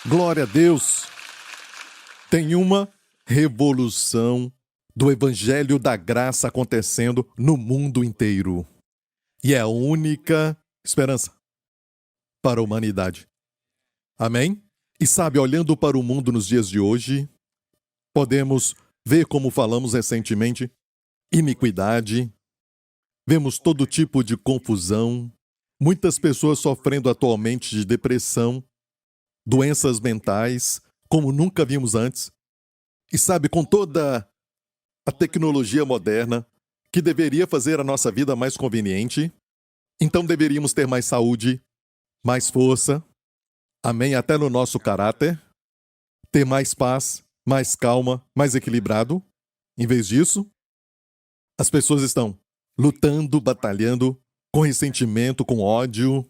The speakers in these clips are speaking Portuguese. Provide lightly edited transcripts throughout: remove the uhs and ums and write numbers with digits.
Glória a Deus! Tem uma revolução do Evangelho da Graça acontecendo no mundo inteiro. E é a única esperança para a humanidade. Amém? E sabe, olhando para o mundo nos dias de hoje, podemos ver, como falamos recentemente, iniquidade, vemos todo tipo de confusão, muitas pessoas sofrendo atualmente de depressão, doenças mentais, como nunca vimos antes. E sabe, com toda a tecnologia moderna, que deveria fazer a nossa vida mais conveniente, então deveríamos ter mais saúde, mais força, amém, até no nosso caráter, ter mais paz, mais calma, mais equilibrado. Em vez disso, as pessoas estão lutando, batalhando, com ressentimento, com ódio,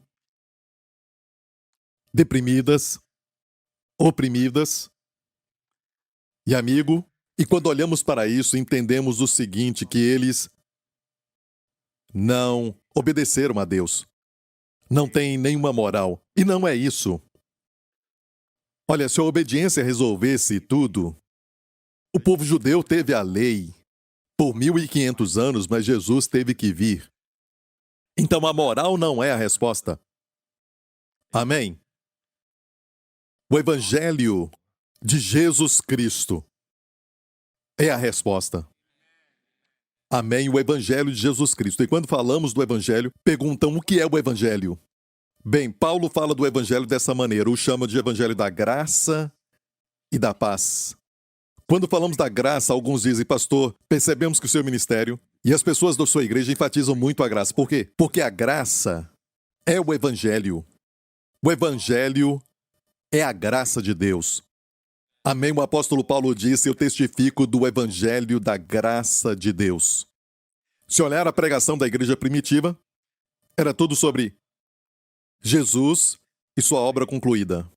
deprimidas, oprimidas. E amigo, e quando olhamos para isso, entendemos o seguinte, que eles não obedeceram a Deus. Não têm nenhuma moral. E não é isso. Olha, se a obediência resolvesse tudo, o povo judeu teve a lei por 1500 anos, mas Jesus teve que vir. Então a moral não é a resposta. Amém? O Evangelho de Jesus Cristo é a resposta. Amém? O Evangelho de Jesus Cristo. E quando falamos do Evangelho, perguntam o que é o Evangelho. Bem, Paulo fala do Evangelho dessa maneira, o chama de Evangelho da graça e da paz. Quando falamos da graça, alguns dizem, pastor, percebemos que o seu ministério e as pessoas da sua igreja enfatizam muito a graça. Por quê? Porque a graça é o Evangelho. O Evangelho é a graça de Deus. Amém? O apóstolo Paulo disse, eu testifico do Evangelho da graça de Deus. Se olhar a pregação da igreja primitiva, era tudo sobre Jesus e sua obra concluída.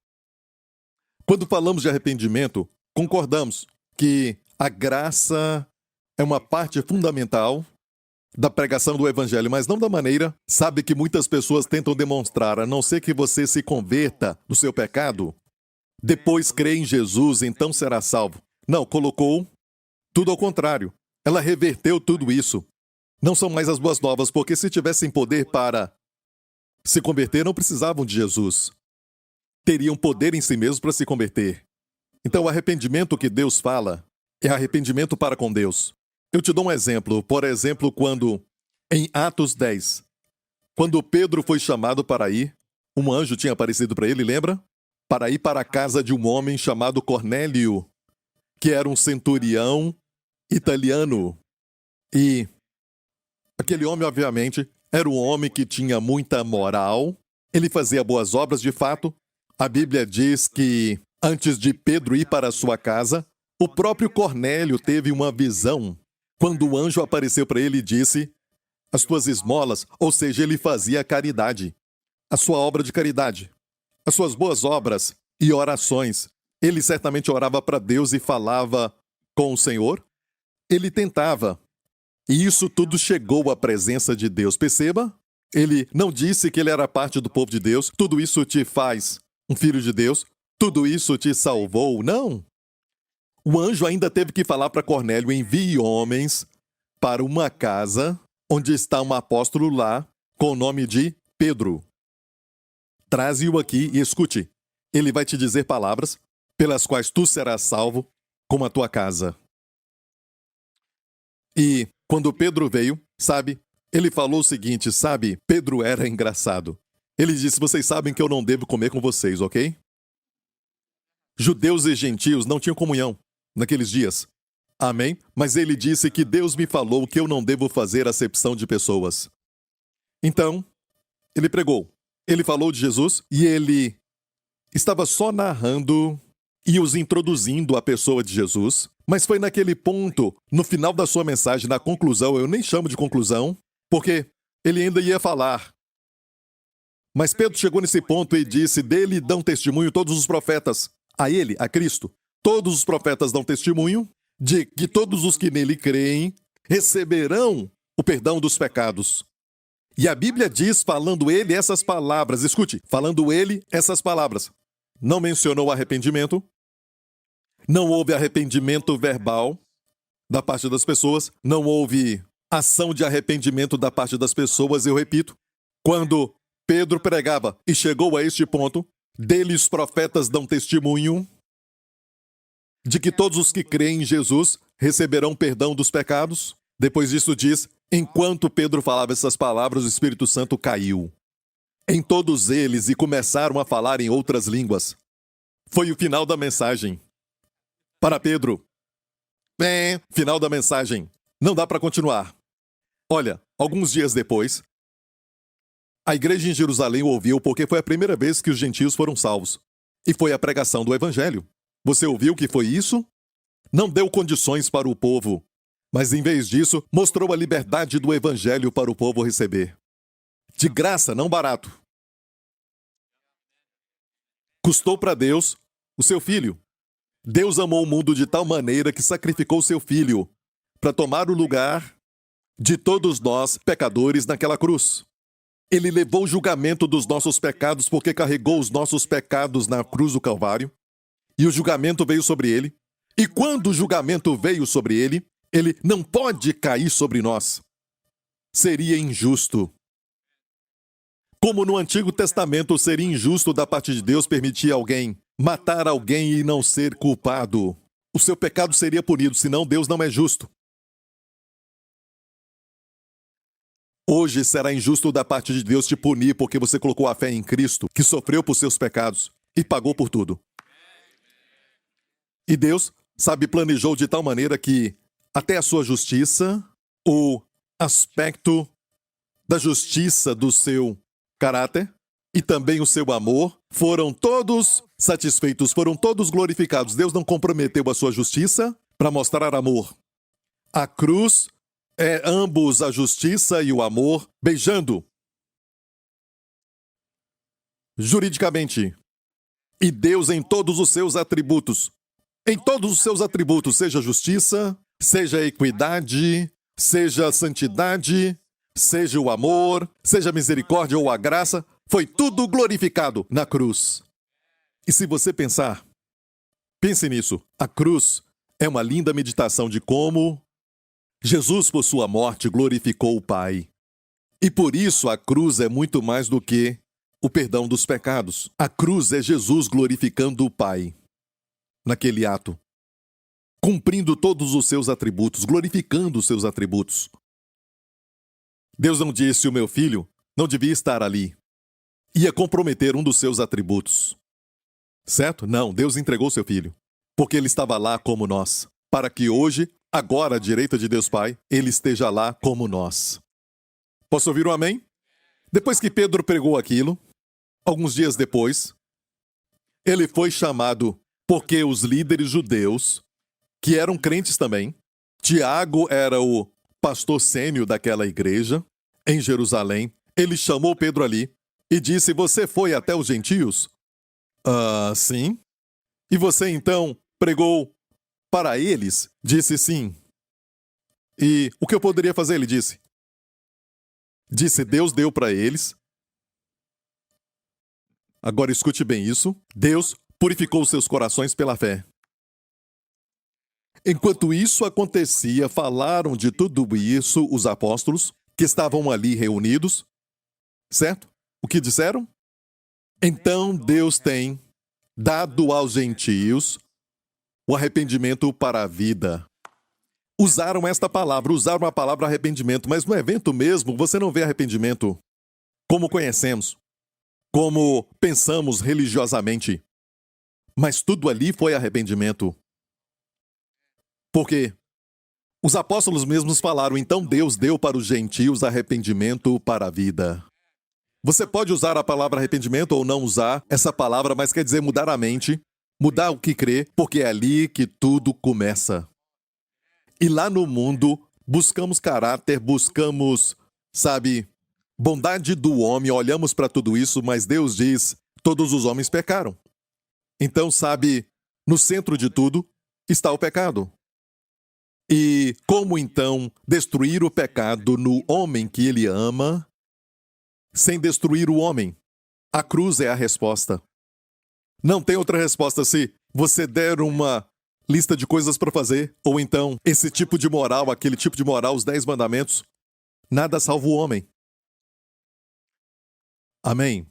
Quando falamos de arrependimento, concordamos que a graça é uma parte fundamental da pregação do Evangelho, mas não da maneira, sabe, que muitas pessoas tentam demonstrar, a não ser que você se converta do seu pecado, depois crê em Jesus, então será salvo. Não, colocou tudo ao contrário. Ela reverteu tudo isso. Não são mais as boas novas, porque se tivessem poder para se converter, não precisavam de Jesus. Teriam poder em si mesmos para se converter. Então, o arrependimento que Deus fala é arrependimento para com Deus. Eu te dou um exemplo. Por exemplo, quando, em Atos 10, quando Pedro foi chamado para ir, um anjo tinha aparecido para ele, lembra? Para ir para a casa de um homem chamado Cornélio, que era um centurião italiano. E aquele homem, obviamente, era um homem que tinha muita moral, ele fazia boas obras de fato. A Bíblia diz que, antes de Pedro ir para a sua casa, o próprio Cornélio teve uma visão, quando o anjo apareceu para ele e disse, as tuas esmolas, ou seja, ele fazia caridade, a sua obra de caridade, as suas boas obras e orações. Ele certamente orava para Deus e falava com o Senhor. Ele tentava. E isso tudo chegou à presença de Deus. Perceba? Ele não disse que ele era parte do povo de Deus. Tudo isso te faz um filho de Deus. Tudo isso te salvou. Não. O anjo ainda teve que falar para Cornélio, envie homens para uma casa onde está um apóstolo lá com o nome de Pedro. Traze-o aqui e escute. Ele vai te dizer palavras pelas quais tu serás salvo como a tua casa. E quando Pedro veio, sabe, ele falou o seguinte, sabe, Pedro era engraçado. Ele disse, vocês sabem que eu não devo comer com vocês, ok? Judeus e gentios não tinham comunhão naqueles dias. Amém? Mas ele disse que Deus me falou que eu não devo fazer acepção de pessoas. Então, ele pregou. Ele falou de Jesus e ele estava só narrando e os introduzindo à pessoa de Jesus. Mas foi naquele ponto, no final da sua mensagem, na conclusão, eu nem chamo de conclusão, porque ele ainda ia falar. Mas Pedro chegou nesse ponto e disse, dele dão testemunho todos os profetas. A ele, a Cristo. Todos os profetas dão testemunho de que todos os que nele creem receberão o perdão dos pecados. E a Bíblia diz, falando ele essas palavras, escute, falando ele essas palavras, não mencionou arrependimento, não houve arrependimento verbal da parte das pessoas, não houve ação de arrependimento da parte das pessoas, eu repito. Quando Pedro pregava e chegou a este ponto, dele os profetas dão testemunho de que todos os que creem em Jesus receberão perdão dos pecados. Depois disso diz, enquanto Pedro falava essas palavras, o Espírito Santo caiu em todos eles e começaram a falar em outras línguas. Foi o final da mensagem. Para Pedro, final da mensagem. Não dá para continuar. Olha, alguns dias depois, a igreja em Jerusalém ouviu porque foi a primeira vez que os gentios foram salvos. E foi a pregação do evangelho. Você ouviu que foi isso? Não deu condições para o povo, mas em vez disso, mostrou a liberdade do evangelho para o povo receber. De graça, não barato. Custou para Deus o seu filho. Deus amou o mundo de tal maneira que sacrificou seu filho para tomar o lugar de todos nós, pecadores, naquela cruz. Ele levou o julgamento dos nossos pecados porque carregou os nossos pecados na cruz do Calvário. E o julgamento veio sobre ele. E quando o julgamento veio sobre ele, ele não pode cair sobre nós. Seria injusto. Como no Antigo Testamento seria injusto da parte de Deus permitir alguém matar alguém e não ser culpado. O seu pecado seria punido, senão Deus não é justo. Hoje será injusto da parte de Deus te punir porque você colocou a fé em Cristo, que sofreu por seus pecados e pagou por tudo. E Deus, planejou de tal maneira que até a sua justiça, o aspecto da justiça do seu caráter e também o seu amor foram todos satisfeitos, foram todos glorificados. Deus não comprometeu a sua justiça para mostrar amor. A cruz é ambos a justiça e o amor beijando. Juridicamente. E Deus em todos os seus atributos. Em todos os seus atributos, seja justiça, seja equidade, seja santidade, seja o amor, seja a misericórdia ou a graça, foi tudo glorificado na cruz. E se você pensar, pense nisso, a cruz é uma linda meditação de como Jesus, por sua morte, glorificou o Pai. E por isso a cruz é muito mais do que o perdão dos pecados. A cruz é Jesus glorificando o Pai naquele ato, cumprindo todos os seus atributos, glorificando os seus atributos. Deus não disse: o meu filho não devia estar ali. Ia comprometer um dos seus atributos. Certo? Não, Deus entregou seu filho, porque ele estava lá como nós, para que hoje, agora à direita de Deus Pai, ele esteja lá como nós. Posso ouvir um amém? Depois que Pedro pregou aquilo, alguns dias depois, ele foi chamado porque os líderes judeus, que eram crentes também, Tiago era o pastor sênior daquela igreja, em Jerusalém, ele chamou Pedro ali e disse: você foi até os gentios? Sim. E você então pregou para eles? Disse sim. E o que eu poderia fazer? Ele disse. Disse: Deus deu para eles. Agora escute bem isso. Deus purificou seus corações pela fé. Enquanto isso acontecia, falaram de tudo isso os apóstolos que estavam ali reunidos. Certo? O que disseram? Então Deus tem dado aos gentios o arrependimento para a vida. Usaram esta palavra, usaram a palavra arrependimento, mas no evento mesmo você não vê arrependimento como conhecemos, como pensamos religiosamente. Mas tudo ali foi arrependimento. Porque os apóstolos mesmos falaram: então Deus deu para os gentios arrependimento para a vida. Você pode usar a palavra arrependimento ou não usar essa palavra, mas quer dizer mudar a mente, mudar o que crê, porque é ali que tudo começa. E lá no mundo, buscamos caráter, buscamos, bondade do homem, olhamos para tudo isso, mas Deus diz: todos os homens pecaram. Então, no centro de tudo está o pecado. E como então destruir o pecado no homem que ele ama, sem destruir o homem? A cruz é a resposta. Não tem outra resposta se você der uma lista de coisas para fazer, ou então esse tipo de moral, aquele tipo de moral, os 10 mandamentos. Nada salva o homem. Amém?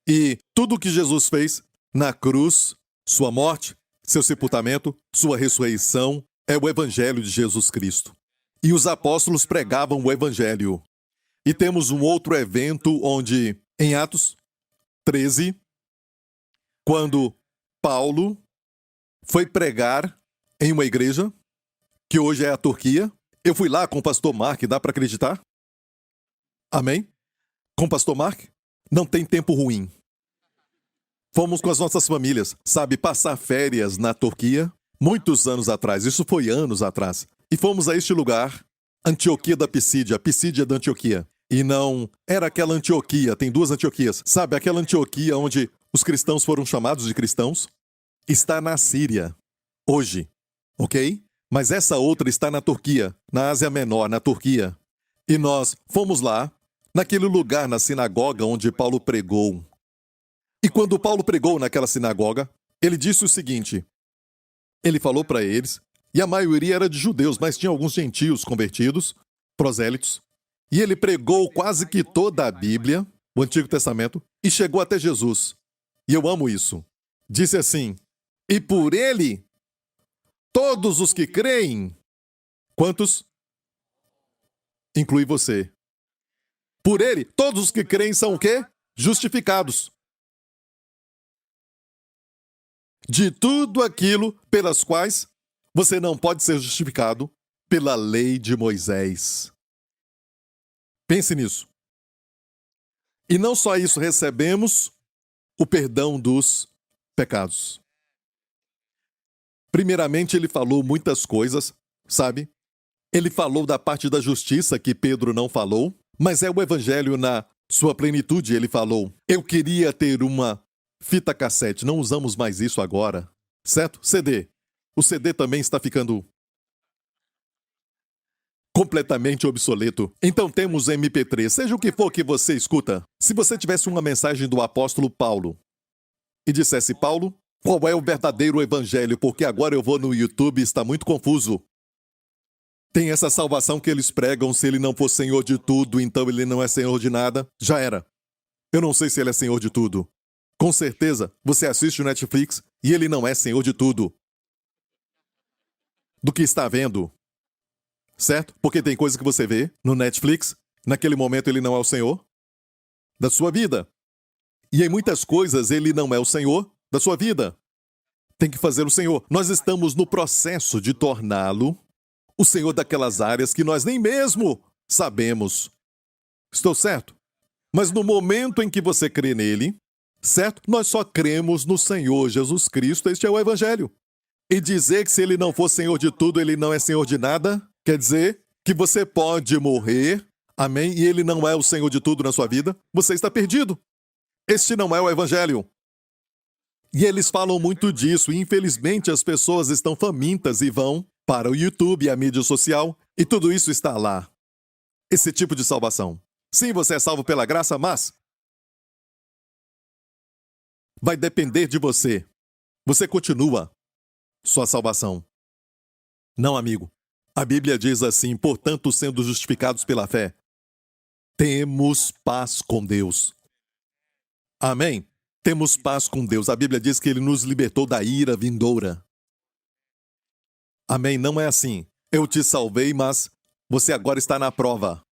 E tudo o que Jesus fez na cruz, sua morte, seu sepultamento, sua ressurreição, é o Evangelho de Jesus Cristo. E os apóstolos pregavam o Evangelho. E temos um outro evento onde, em Atos 13, quando Paulo foi pregar em uma igreja, que hoje é a Turquia. Eu fui lá com o pastor Mark, dá para acreditar? Amém? Com o pastor Mark, não tem tempo ruim. Fomos com as nossas famílias, sabe, passar férias na Turquia, muitos anos atrás, isso foi anos atrás. E fomos a este lugar, Antioquia da Pisídia, Pisídia da Antioquia. E não era aquela Antioquia, tem duas Antioquias. Sabe, aquela Antioquia onde os cristãos foram chamados de cristãos? Está na Síria, hoje, ok? Mas essa outra está na Turquia, na Ásia Menor, na Turquia. E nós fomos lá, naquele lugar, na sinagoga onde Paulo pregou. E quando Paulo pregou naquela sinagoga, ele disse o seguinte, ele falou para eles, e a maioria era de judeus, mas tinha alguns gentios convertidos, prosélitos, e ele pregou quase que toda a Bíblia, o Antigo Testamento, e chegou até Jesus. E eu amo isso. Disse assim, e por ele, todos os que creem, quantos? Inclui você. Por ele, todos os que creem são o quê? Justificados. De tudo aquilo pelas quais você não pode ser justificado pela lei de Moisés. Pense nisso. E não só isso, recebemos o perdão dos pecados. Primeiramente, ele falou muitas coisas, sabe? Ele falou da parte da justiça que Pedro não falou, mas é o evangelho na sua plenitude, ele falou. Eu queria ter uma fita cassete, não usamos mais isso agora, certo? CD. O CD também está ficando completamente obsoleto. Então temos MP3, seja o que for que você escuta. Se você tivesse uma mensagem do apóstolo Paulo e dissesse, Paulo, qual é o verdadeiro evangelho? Porque agora eu vou no YouTube e está muito confuso. Tem essa salvação que eles pregam, se ele não for senhor de tudo, então ele não é senhor de nada. Já era. Eu não sei se ele é senhor de tudo. Com certeza, você assiste o Netflix e ele não é senhor de tudo. Do que está vendo. Certo? Porque tem coisa que você vê no Netflix, naquele momento ele não é o senhor da sua vida. E em muitas coisas ele não é o senhor da sua vida. Tem que fazer o senhor. Nós estamos no processo de torná-lo o senhor daquelas áreas que nós nem mesmo sabemos. Estou certo? Mas no momento em que você crê nele, certo? Nós só cremos no Senhor Jesus Cristo, este é o evangelho. E dizer que se ele não for senhor de tudo, ele não é senhor de nada, quer dizer que você pode morrer, amém, e ele não é o senhor de tudo na sua vida, você está perdido. Este não é o evangelho. E eles falam muito disso, e infelizmente as pessoas estão famintas e vão para o YouTube e a mídia social, e tudo isso está lá. Esse tipo de salvação. Sim, você é salvo pela graça, mas vai depender de você. Você continua sua salvação. Não, amigo. A Bíblia diz assim, portanto, sendo justificados pela fé, temos paz com Deus. Amém? Temos paz com Deus. A Bíblia diz que ele nos libertou da ira vindoura. Amém? Não é assim. Eu te salvei, mas você agora está na prova.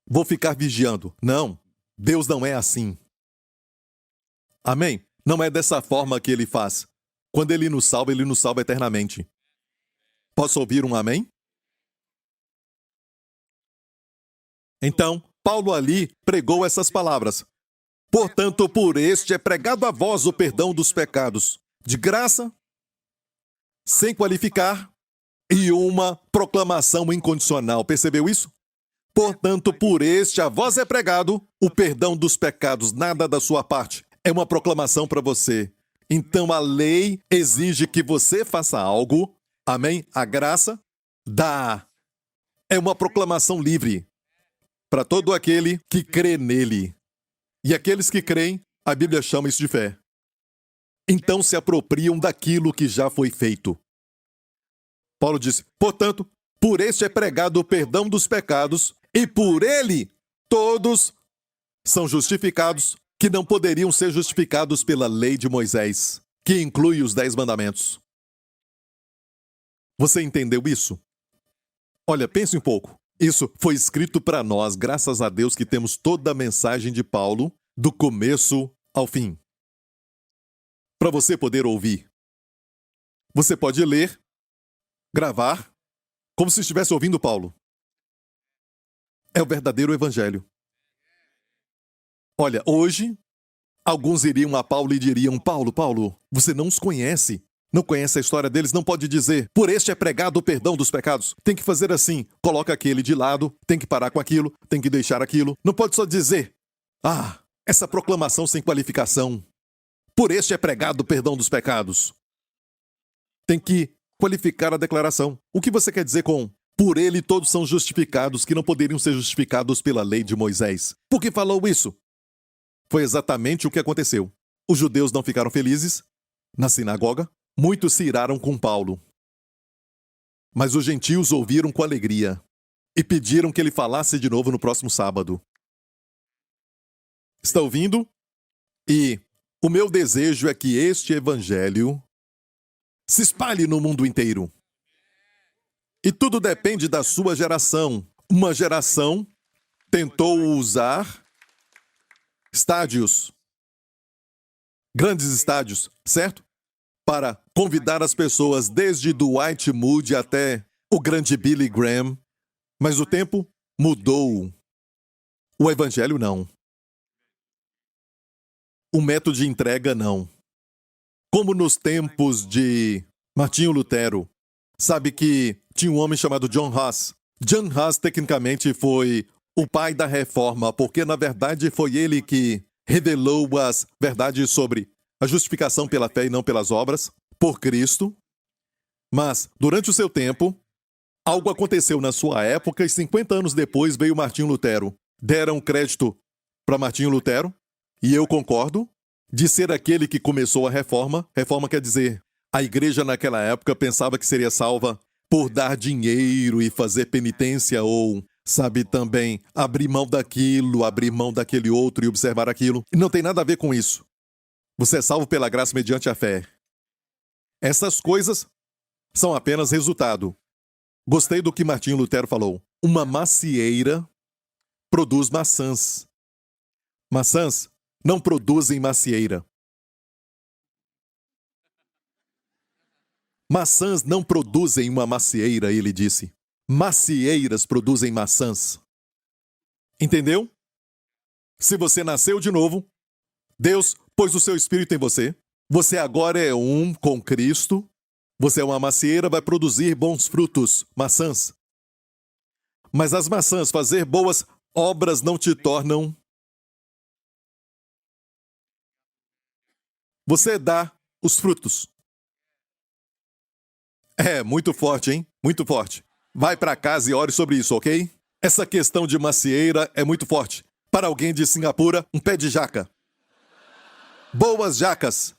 Vou ficar vigiando. Não. Deus não é assim. Amém? Não é dessa forma que ele faz. Quando ele nos salva eternamente. Posso ouvir um amém? Então, Paulo ali pregou essas palavras. Portanto, por este é pregado a vós o perdão dos pecados, de graça, sem qualificar, e uma proclamação incondicional. Percebeu isso? Portanto, por este a vós é pregado o perdão dos pecados, nada da sua parte. É uma proclamação para você. Então a lei exige que você faça algo. Amém? A graça dá. É uma proclamação livre para todo aquele que crê nele. E aqueles que creem A Bíblia chama isso de fé. Então se apropriam daquilo que já foi feito. Paulo disse, portanto, por este é pregado o perdão dos pecados, e por ele todos são justificados, que não poderiam ser justificados pela lei de Moisés, que inclui os 10 mandamentos. Você entendeu isso? Olha, pense um pouco. Isso foi escrito para nós, graças a Deus que temos toda a mensagem de Paulo, do começo ao fim. Para você poder ouvir. Você pode ler, gravar, como se estivesse ouvindo Paulo. É o verdadeiro evangelho. Olha, hoje, alguns iriam a Paulo e diriam, Paulo, você não os conhece. Não conhece a história deles, não pode dizer, por este é pregado o perdão dos pecados. Tem que fazer assim, coloca aquele de lado, tem que parar com aquilo, tem que deixar aquilo. Não pode só dizer, essa proclamação sem qualificação. Por este é pregado o perdão dos pecados. Tem que qualificar a declaração. O que você quer dizer com, por ele todos são justificados, que não poderiam ser justificados pela lei de Moisés? Por que falou isso? Foi exatamente o que aconteceu. Os judeus não ficaram felizes na sinagoga. Muitos se iraram com Paulo. Mas os gentios ouviram com alegria e pediram que ele falasse de novo no próximo sábado. Está ouvindo? E o meu desejo é que este evangelho se espalhe no mundo inteiro. E tudo depende da sua geração. Uma geração tentou usar estádios, grandes estádios, certo? Para convidar as pessoas desde Dwight Moody até o grande Billy Graham. Mas o tempo mudou. O evangelho não. O método de entrega não. Como nos tempos de Martinho Lutero. Sabe que tinha um homem chamado John Huss. John Huss, tecnicamente, foi o pai da reforma, porque, na verdade, foi ele que revelou as verdades sobre a justificação pela fé e não pelas obras, por Cristo. Mas, durante o seu tempo, algo aconteceu na sua época e 50 anos depois veio Martinho Lutero. Deram crédito para Martinho Lutero, e eu concordo, de ser aquele que começou a reforma. Reforma quer dizer, a igreja naquela época pensava que seria salva por dar dinheiro e fazer penitência ou, sabe, também abrir mão daquilo, abrir mão daquele outro e observar aquilo. E não tem nada a ver com isso. Você é salvo pela graça mediante a fé. Essas coisas são apenas resultado. Gostei do que Martinho Lutero falou. Uma macieira produz maçãs. Maçãs não produzem macieira. Maçãs não produzem uma macieira, ele disse. Macieiras produzem maçãs. Entendeu? Se você nasceu de novo, Deus pôs o seu espírito em você. Você agora é um com Cristo. Você é uma macieira, vai produzir bons frutos, maçãs. Mas as maçãs, fazer boas obras não te tornam. Você dá os frutos. É, muito forte, hein? Muito forte. Vai para casa e ore sobre isso, ok? Essa questão de macieira é muito forte. Para alguém de Singapura, um pé de jaca. Boas jacas.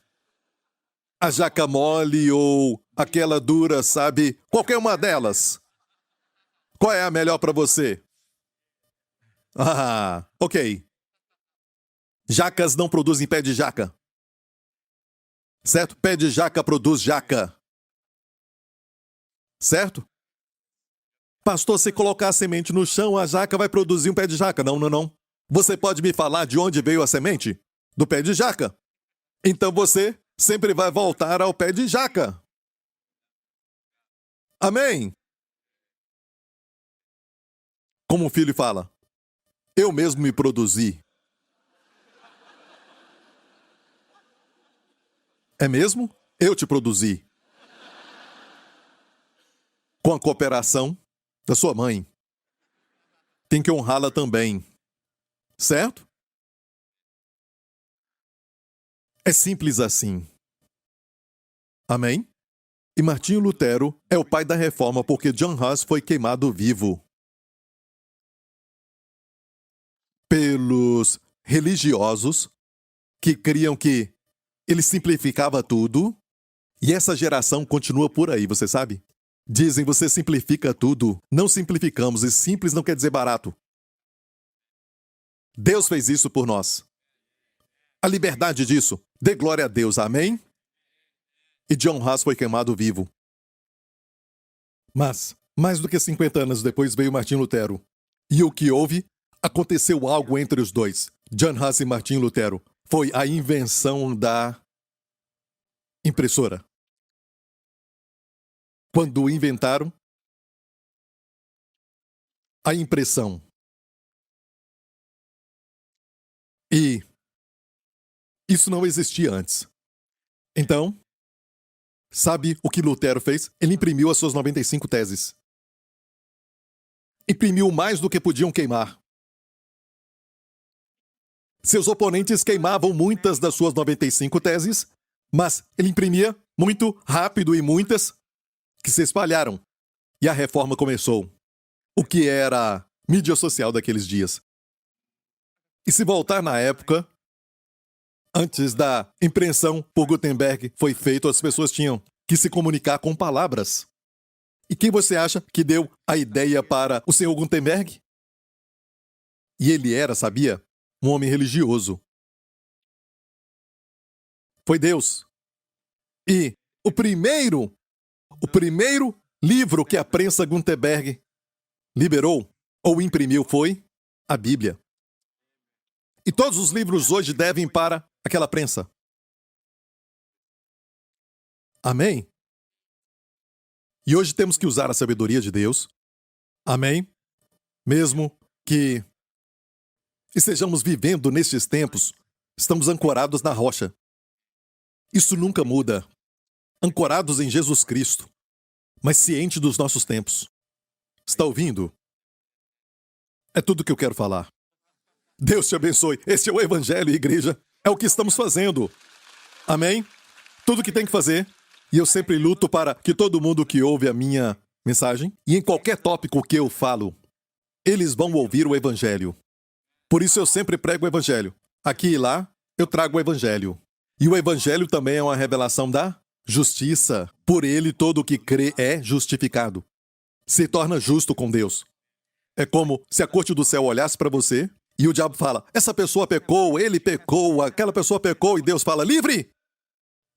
A jaca mole ou aquela dura, sabe? Qualquer uma delas. Qual é a melhor para você? Ok. Jacas não produzem pé de jaca. Certo? Pé de jaca produz jaca. Certo? Pastor, se colocar a semente no chão, a jaca vai produzir um pé de jaca. Não. Você pode me falar de onde veio a semente? Do pé de jaca. Então você sempre vai voltar ao pé de jaca. Amém? Como o filho fala, eu mesmo me produzi. É mesmo? Eu te produzi. Com a cooperação da sua mãe. Tem que honrá-la também. Certo? É simples assim. Amém? E Martinho Lutero é o pai da reforma porque John Huss foi queimado vivo pelos religiosos que criam que ele simplificava tudo, e essa geração continua por aí, você sabe? Dizem, você simplifica tudo. Não simplificamos, e simples não quer dizer barato. Deus fez isso por nós. A liberdade disso, dê glória a Deus, amém? E John Huss foi queimado vivo. Mas, mais do que 50 anos depois veio Martim Lutero. E o que houve? Aconteceu algo entre os dois. John Huss e Martim Lutero. Foi a invenção da impressora. Quando inventaram a impressão. E isso não existia antes. Então, sabe o que Lutero fez? Ele imprimiu as suas 95 teses. Imprimiu mais do que podiam queimar. Seus oponentes queimavam muitas das suas 95 teses, mas ele imprimia muito rápido e muitas que se espalharam. E a reforma começou. O que era a mídia social daqueles dias. E se voltar na época, antes da impressão por Gutenberg foi feito, as pessoas tinham que se comunicar com palavras. E quem você acha que deu a ideia para o senhor Gutenberg? E ele era, sabia, um homem religioso. Foi Deus. E o primeiro livro que a prensa Gutenberg liberou ou imprimiu foi a Bíblia. E todos os livros hoje devem para aquela prensa. Amém? E hoje temos que usar a sabedoria de Deus. Amém? Mesmo que estejamos vivendo nestes tempos, estamos ancorados na rocha. Isso nunca muda. Ancorados em Jesus Cristo, mas ciente dos nossos tempos. Está ouvindo? É tudo que eu quero falar. Deus te abençoe. Esse é o Evangelho, igreja. É o que estamos fazendo. Amém? Tudo que tem que fazer. E eu sempre luto para que todo mundo que ouve a minha mensagem, e em qualquer tópico que eu falo, eles vão ouvir o Evangelho. Por isso eu sempre prego o Evangelho. Aqui e lá, eu trago o Evangelho. E o Evangelho também é uma revelação da justiça. Por ele, todo o que crê é justificado. Se torna justo com Deus. É como se a corte do céu olhasse para você e o diabo fala, essa pessoa pecou, ele pecou, aquela pessoa pecou, e Deus fala, livre!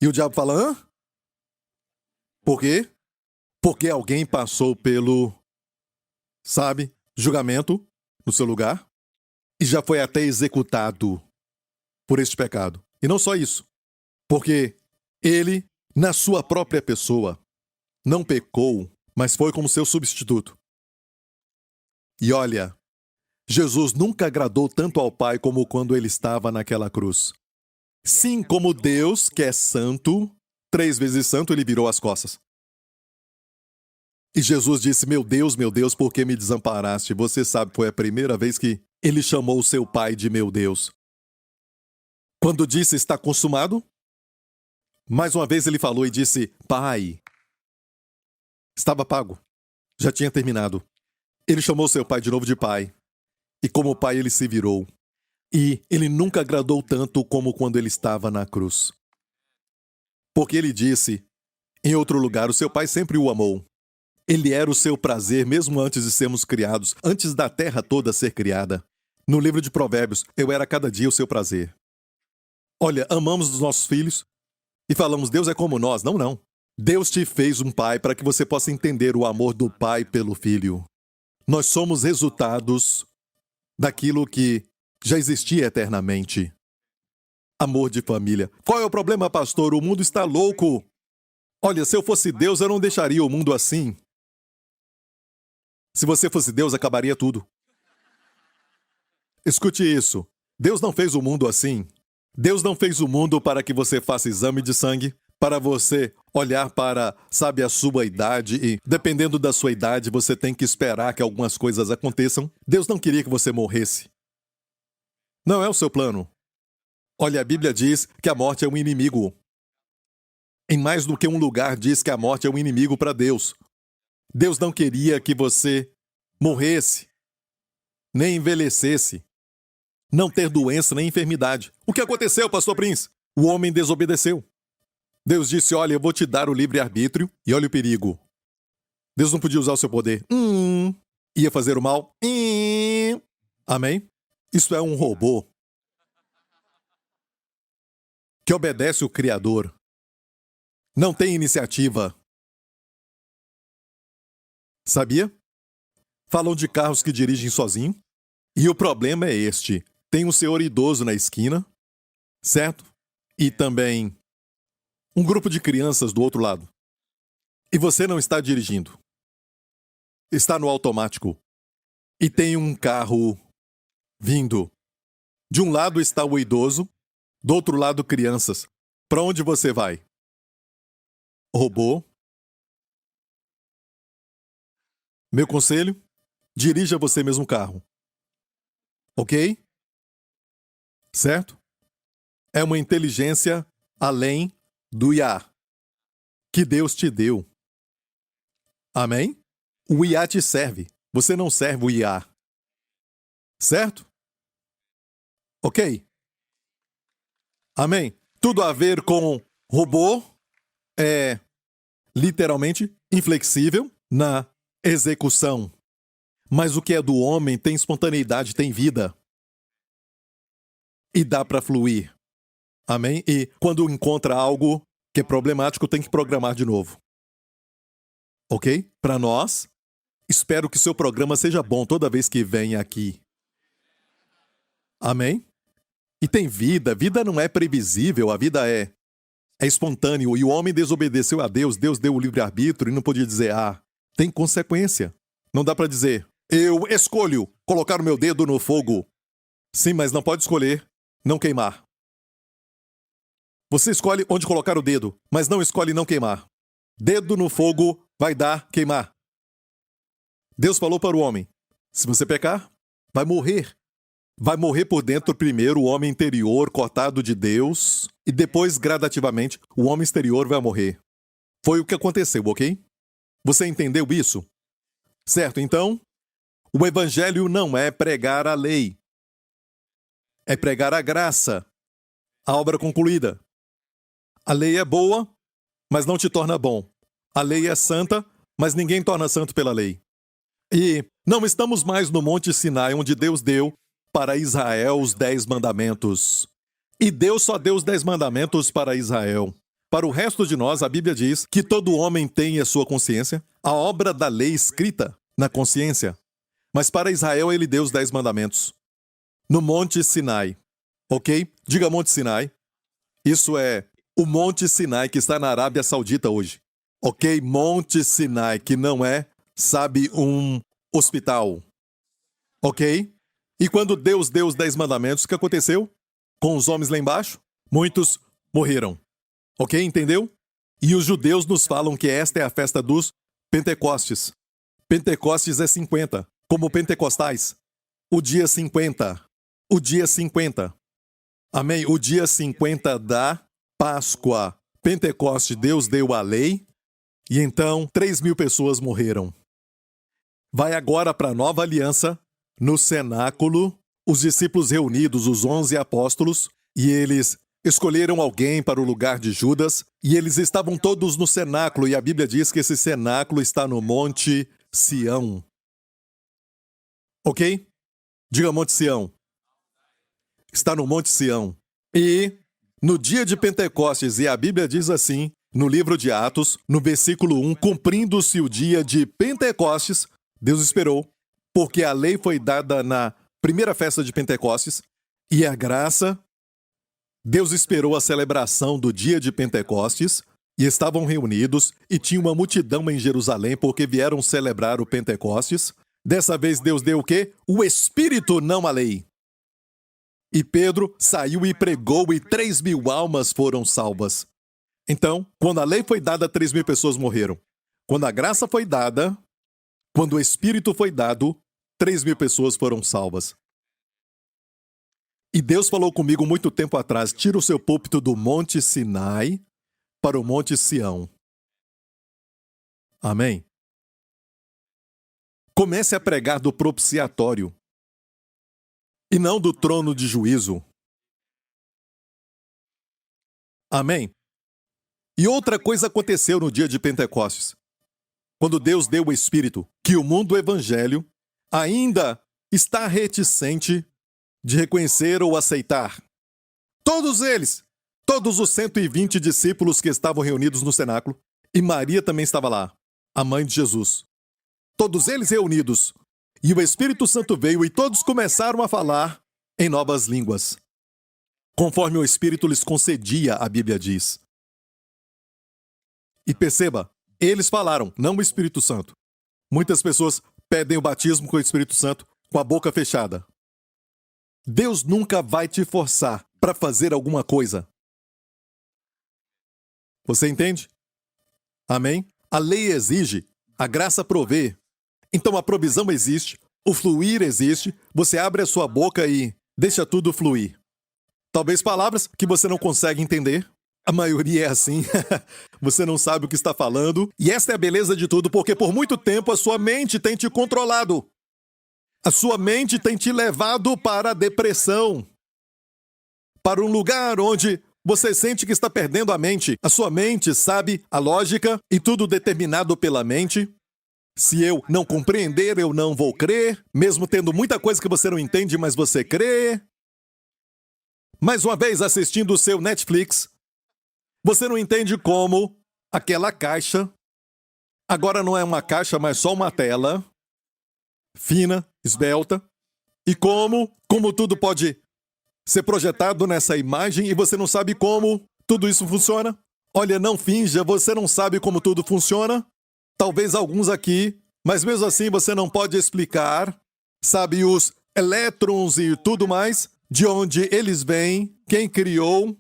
E o diabo fala, hã? Por quê? Porque alguém passou pelo, julgamento no seu lugar e já foi até executado por este pecado. E não só isso, porque ele, na sua própria pessoa, não pecou, mas foi como seu substituto. E olha, Jesus nunca agradou tanto ao Pai como quando ele estava naquela cruz. Sim, como Deus, que é santo, 3 vezes santo, ele virou as costas. E Jesus disse, meu Deus, por que me desamparaste? Você sabe, foi a primeira vez que ele chamou o seu Pai de meu Deus. Quando disse, está consumado, mais uma vez ele falou e disse, Pai, estava pago, já tinha terminado. Ele chamou seu Pai de novo de Pai. E como Pai ele se virou. E ele nunca agradou tanto como quando ele estava na cruz. Porque ele disse, em outro lugar, o seu Pai sempre o amou. Ele era o seu prazer mesmo antes de sermos criados, antes da terra toda ser criada. No livro de Provérbios, eu era cada dia o seu prazer. Olha, amamos os nossos filhos e falamos, Deus é como nós. Não, não. Deus te fez um pai para que você possa entender o amor do pai pelo filho. Nós somos resultados daquilo que já existia eternamente. Amor de família. Qual é o problema, pastor? O mundo está louco. Olha, se eu fosse Deus, eu não deixaria o mundo assim. Se você fosse Deus, acabaria tudo. Escute isso. Deus não fez o mundo assim. Deus não fez o mundo para que você faça exame de sangue, para você olhar para, a sua idade e, dependendo da sua idade, você tem que esperar que algumas coisas aconteçam. Deus não queria que você morresse. Não é o seu plano. Olha, a Bíblia diz que a morte é um inimigo. Em mais do que um lugar diz que a morte é um inimigo para Deus. Deus não queria que você morresse, nem envelhecesse. não ter doença nem enfermidade. O que aconteceu, pastor Prince? O homem desobedeceu. Deus disse, olha, eu vou te dar o livre-arbítrio e olha o perigo. Deus não podia usar o seu poder. Ia fazer o mal. Amém? Isso é um robô que obedece o Criador. Não tem iniciativa. Sabia? Falam de carros que dirigem sozinho. E o problema é este. Tem um senhor idoso na esquina, certo? E também um grupo de crianças do outro lado. E você não está dirigindo. Está no automático. E tem um carro vindo. De um lado está o idoso, do outro lado crianças. Para onde você vai? Robô? Meu conselho? Dirija você mesmo o carro. Ok? Certo? É uma inteligência além do IA que Deus te deu. Amém? O IA te serve. Você não serve o IA. Certo? Ok? Amém? Tudo a ver com robô é literalmente inflexível na execução. Mas o que é do homem tem espontaneidade, tem vida. E dá para fluir. Amém? E quando encontra algo que é problemático, tem que programar de novo. Ok? Para nós, espero que seu programa seja bom toda vez que vem aqui. Amém? E tem vida. Vida não é previsível, a vida é espontâneo. E o homem desobedeceu a Deus, Deus deu o livre-arbítrio e não podia dizer, tem consequência. Não dá para dizer, eu escolho colocar o meu dedo no fogo. Sim, mas não pode escolher não queimar. Você escolhe onde colocar o dedo, mas não escolhe não queimar. Dedo no fogo vai dar queimar. Deus falou para o homem, se você pecar, vai morrer. Vai morrer por dentro primeiro o homem interior cortado de Deus e depois, gradativamente, o homem exterior vai morrer. Foi o que aconteceu, ok? Você entendeu isso? Certo, então, o evangelho não é pregar a lei. É pregar a graça, a obra concluída. A lei é boa, mas não te torna bom. A lei é santa, mas ninguém torna santo pela lei. E não estamos mais no Monte Sinai, onde Deus deu para Israel os 10 mandamentos. E Deus só deu os 10 mandamentos para Israel. Para o resto de nós, a Bíblia diz que todo homem tem a sua consciência, a obra da lei escrita na consciência. Mas para Israel ele deu os 10 mandamentos. No Monte Sinai. Ok? Diga Monte Sinai. Isso é o Monte Sinai que está na Arábia Saudita hoje. Ok? Monte Sinai, que não é, sabe, um hospital. Ok? E quando Deus deu os 10 mandamentos, o que aconteceu? Com os homens lá embaixo, muitos morreram. Ok? Entendeu? E os judeus nos falam que esta é a festa dos Pentecostes. Pentecostes é 50, como pentecostais. O dia 50. O dia 50. Amém? O dia 50 da Páscoa. Pentecoste, Deus deu a lei. E então, 3.000 pessoas morreram. Vai agora para a nova aliança, no cenáculo, os discípulos reunidos, os 11 apóstolos, e eles escolheram alguém para o lugar de Judas, e eles estavam todos no cenáculo, e a Bíblia diz que esse cenáculo está no Monte Sião. Ok? Diga Monte Sião. Está no Monte Sião. E no dia de Pentecostes, e a Bíblia diz assim, no livro de Atos, no versículo 1, cumprindo-se o dia de Pentecostes, Deus esperou, porque a lei foi dada na primeira festa de Pentecostes, e a graça, Deus esperou a celebração do dia de Pentecostes, e estavam reunidos, e tinha uma multidão em Jerusalém, porque vieram celebrar o Pentecostes. Dessa vez Deus deu o quê? O Espírito, não a lei. E Pedro saiu e pregou, e 3.000 almas foram salvas. Então, quando a lei foi dada, 3.000 pessoas morreram. Quando a graça foi dada, quando o Espírito foi dado, 3.000 pessoas foram salvas. E Deus falou comigo muito tempo atrás, tira o seu púlpito do Monte Sinai para o Monte Sião. Amém? Comece a pregar do propiciatório. e não do trono de juízo. Amém? E outra coisa aconteceu no dia de Pentecostes. Quando Deus deu o Espírito, que o mundo evangelho ainda está reticente de reconhecer ou aceitar. Todos eles, todos os 120 discípulos que estavam reunidos no cenáculo, e Maria também estava lá, a mãe de Jesus. Todos eles reunidos, e o Espírito Santo veio e todos começaram a falar em novas línguas, conforme o Espírito lhes concedia, a Bíblia diz. E perceba, eles falaram, não o Espírito Santo. Muitas pessoas pedem o batismo com o Espírito Santo com a boca fechada. Deus nunca vai te forçar para fazer alguma coisa. Você entende? Amém? A lei exige, a graça provê. Então a provisão existe, o fluir existe, você abre a sua boca e deixa tudo fluir. Talvez palavras que você não consegue entender. A maioria é assim. Você não sabe o que está falando. E esta é a beleza de tudo, porque por muito tempo a sua mente tem te controlado. A sua mente tem te levado para a depressão. Para um lugar onde você sente que está perdendo a mente. A sua mente sabe a lógica e tudo determinado pela mente. Se eu não compreender, eu não vou crer. Mesmo tendo muita coisa que você não entende, mas você crê. Mais uma vez assistindo o seu Netflix. Você não entende como aquela caixa agora não é uma caixa, mas só uma tela fina, esbelta, e como tudo pode ser projetado nessa imagem e você não sabe como tudo isso funciona. Olha, não finja, você não sabe como tudo funciona. Talvez alguns aqui, mas mesmo assim você não pode explicar, sabe, os elétrons e tudo mais, de onde eles vêm, quem criou.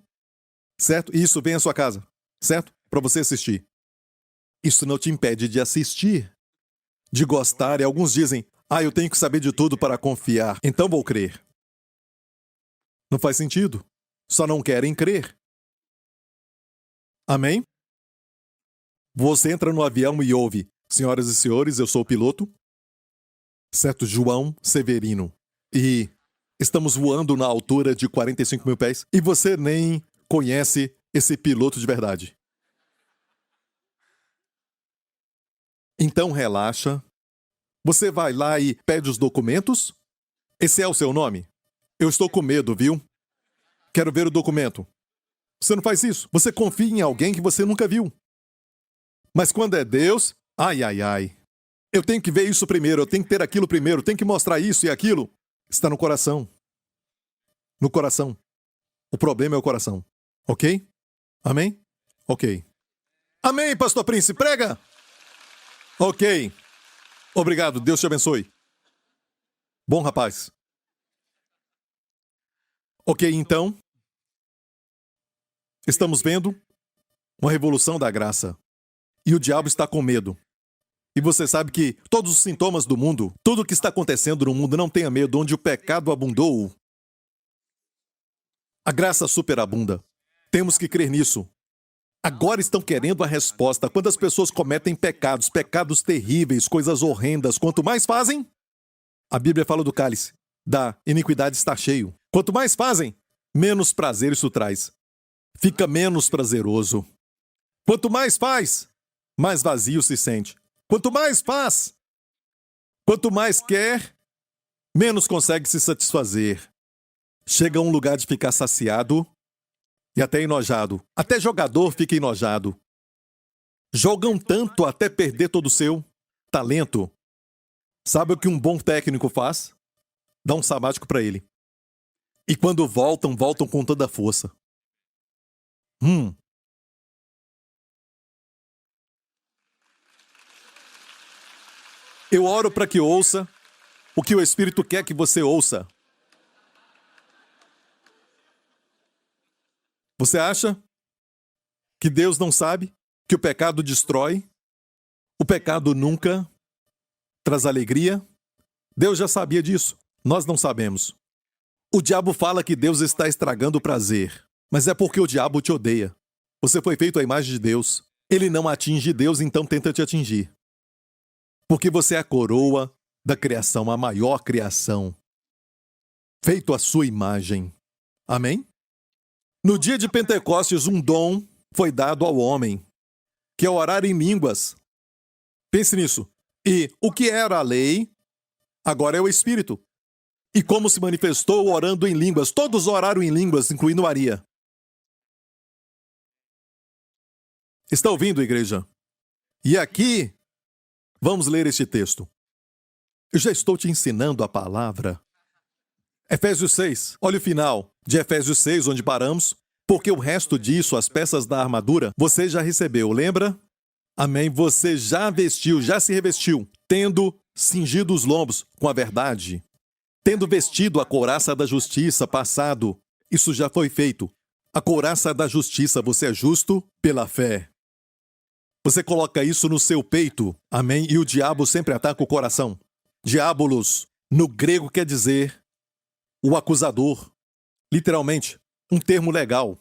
Certo? E isso vem à sua casa, certo? Para você assistir. Isso não te impede de assistir, de gostar. E alguns dizem, eu tenho que saber de tudo para confiar, então vou crer. Não faz sentido. Só não querem crer. Amém? Você entra no avião e ouve, senhoras e senhores, eu sou o piloto, certo? João Severino. E estamos voando na altura de 45 mil pés. E você nem conhece esse piloto de verdade. Então relaxa. Você vai lá e pede os documentos? Esse é o seu nome? Eu estou com medo, viu? Quero ver o documento. Você não faz isso. Você confia em alguém que você nunca viu. Mas quando é Deus, ai. Eu tenho que ver isso primeiro, eu tenho que ter aquilo primeiro, eu tenho que mostrar isso e aquilo. Está no coração. No coração. O problema é o coração. Ok? Amém? Ok. Amém, Pastor Prince, prega! Ok. Obrigado, Deus te abençoe. Bom rapaz. Ok, então. Estamos vendo uma revolução da graça. E o diabo está com medo. E você sabe que todos os sintomas do mundo, tudo o que está acontecendo no mundo, não tenha medo, onde o pecado abundou, a graça superabunda. Temos que crer nisso. Agora estão querendo a resposta. Quando as pessoas cometem pecados, pecados terríveis, coisas horrendas, quanto mais fazem, a Bíblia fala do cálice, da iniquidade está cheio. Quanto mais fazem, menos prazer isso traz. Fica menos prazeroso. Quanto mais faz, mais vazio se sente. Quanto mais faz, quanto mais quer, menos consegue se satisfazer. Chega a um lugar de ficar saciado e até enojado. Até jogador fica enojado. Jogam tanto até perder todo o seu talento. Sabe o que um bom técnico faz? Dá um sabático para ele. E quando voltam, voltam com toda a força. Eu oro para que ouça o que o Espírito quer que você ouça. Você acha que Deus não sabe que o pecado destrói? O pecado nunca traz alegria? Deus já sabia disso. Nós não sabemos. O diabo fala que Deus está estragando o prazer, mas é porque o diabo te odeia. Você foi feito à imagem de Deus. Ele não atinge Deus, então tenta te atingir. Porque você é a coroa da criação, a maior criação. feito à sua imagem. Amém? No dia de Pentecostes, um dom foi dado ao homem, que é orar em línguas. Pense nisso. E o que era a lei, agora é o Espírito. E como se manifestou orando em línguas? Todos oraram em línguas, incluindo Maria. Está ouvindo, igreja? E aqui, vamos ler este texto. Eu já estou te ensinando a palavra. Efésios 6, olha o final de Efésios 6, onde paramos. Porque o resto disso, as peças da armadura, você já recebeu, lembra? Amém? Você já vestiu, já se revestiu, tendo cingido os lombos com a verdade, tendo vestido a couraça da justiça, passado. Isso já foi feito. A couraça da justiça, você é justo pela fé. Você coloca isso no seu peito, amém? E o diabo sempre ataca o coração. Diabolos, no grego quer dizer o acusador. Literalmente, um termo legal.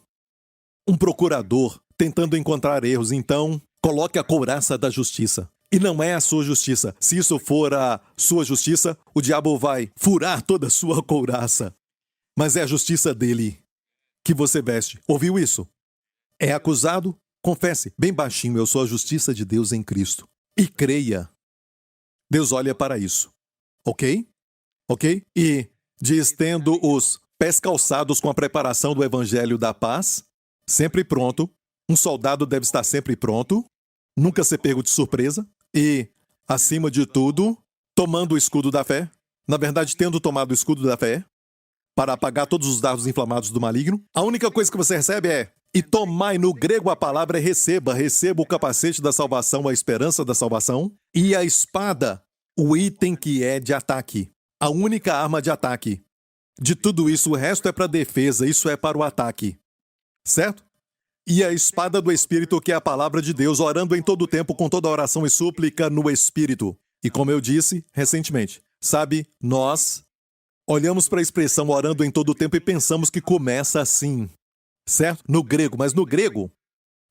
Um procurador tentando encontrar erros. Então, coloque a couraça da justiça. E não é a sua justiça. Se isso for a sua justiça, o diabo vai furar toda a sua couraça. Mas é a justiça dele que você veste. Ouviu isso? É acusado? Confesse, bem baixinho, eu sou a justiça de Deus em Cristo. E creia. Deus olha para isso. Ok? Ok? E diz, tendo os pés calçados com a preparação do evangelho da paz, sempre pronto. Um soldado deve estar sempre pronto, nunca ser pego de surpresa. E, acima de tudo, tomando o escudo da fé. Na verdade, tendo tomado o escudo da fé, para apagar todos os dardos inflamados do maligno. A única coisa que você recebe é, e tomai, no grego a palavra é receba. Receba o capacete da salvação, a esperança da salvação. E a espada, o item que é de ataque. A única arma de ataque. De tudo isso, o resto é para defesa, isso é para o ataque. Certo? E a espada do Espírito, que é a palavra de Deus, orando em todo o tempo com toda oração e súplica no Espírito. E como eu disse recentemente, sabe, nós olhamos para a expressão orando em todo o tempo e pensamos que começa assim. Certo? No grego, mas no grego,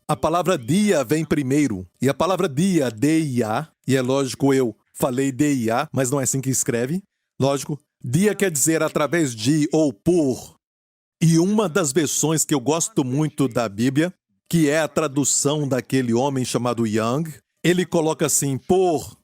a palavra dia vem primeiro. E a palavra dia, deia, e é lógico eu falei deia, mas não é assim que escreve. Lógico, dia quer dizer através de ou por. E uma das versões que eu gosto muito da Bíblia, que é a tradução daquele homem chamado Young, ele coloca assim, por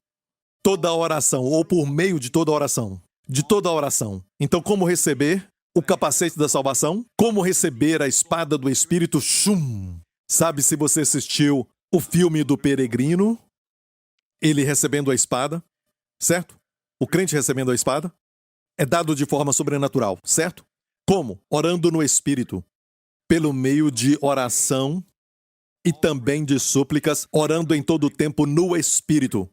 toda a oração, ou por meio de toda a oração. De toda a oração. Então, como receber o capacete da salvação? Como receber a espada do Espírito? Shum! Sabe, se você assistiu o filme do Peregrino, ele recebendo a espada, certo? O crente recebendo a espada, é dado de forma sobrenatural, certo? Como? Orando no Espírito, pelo meio de oração e também de súplicas, orando em todo o tempo no Espírito.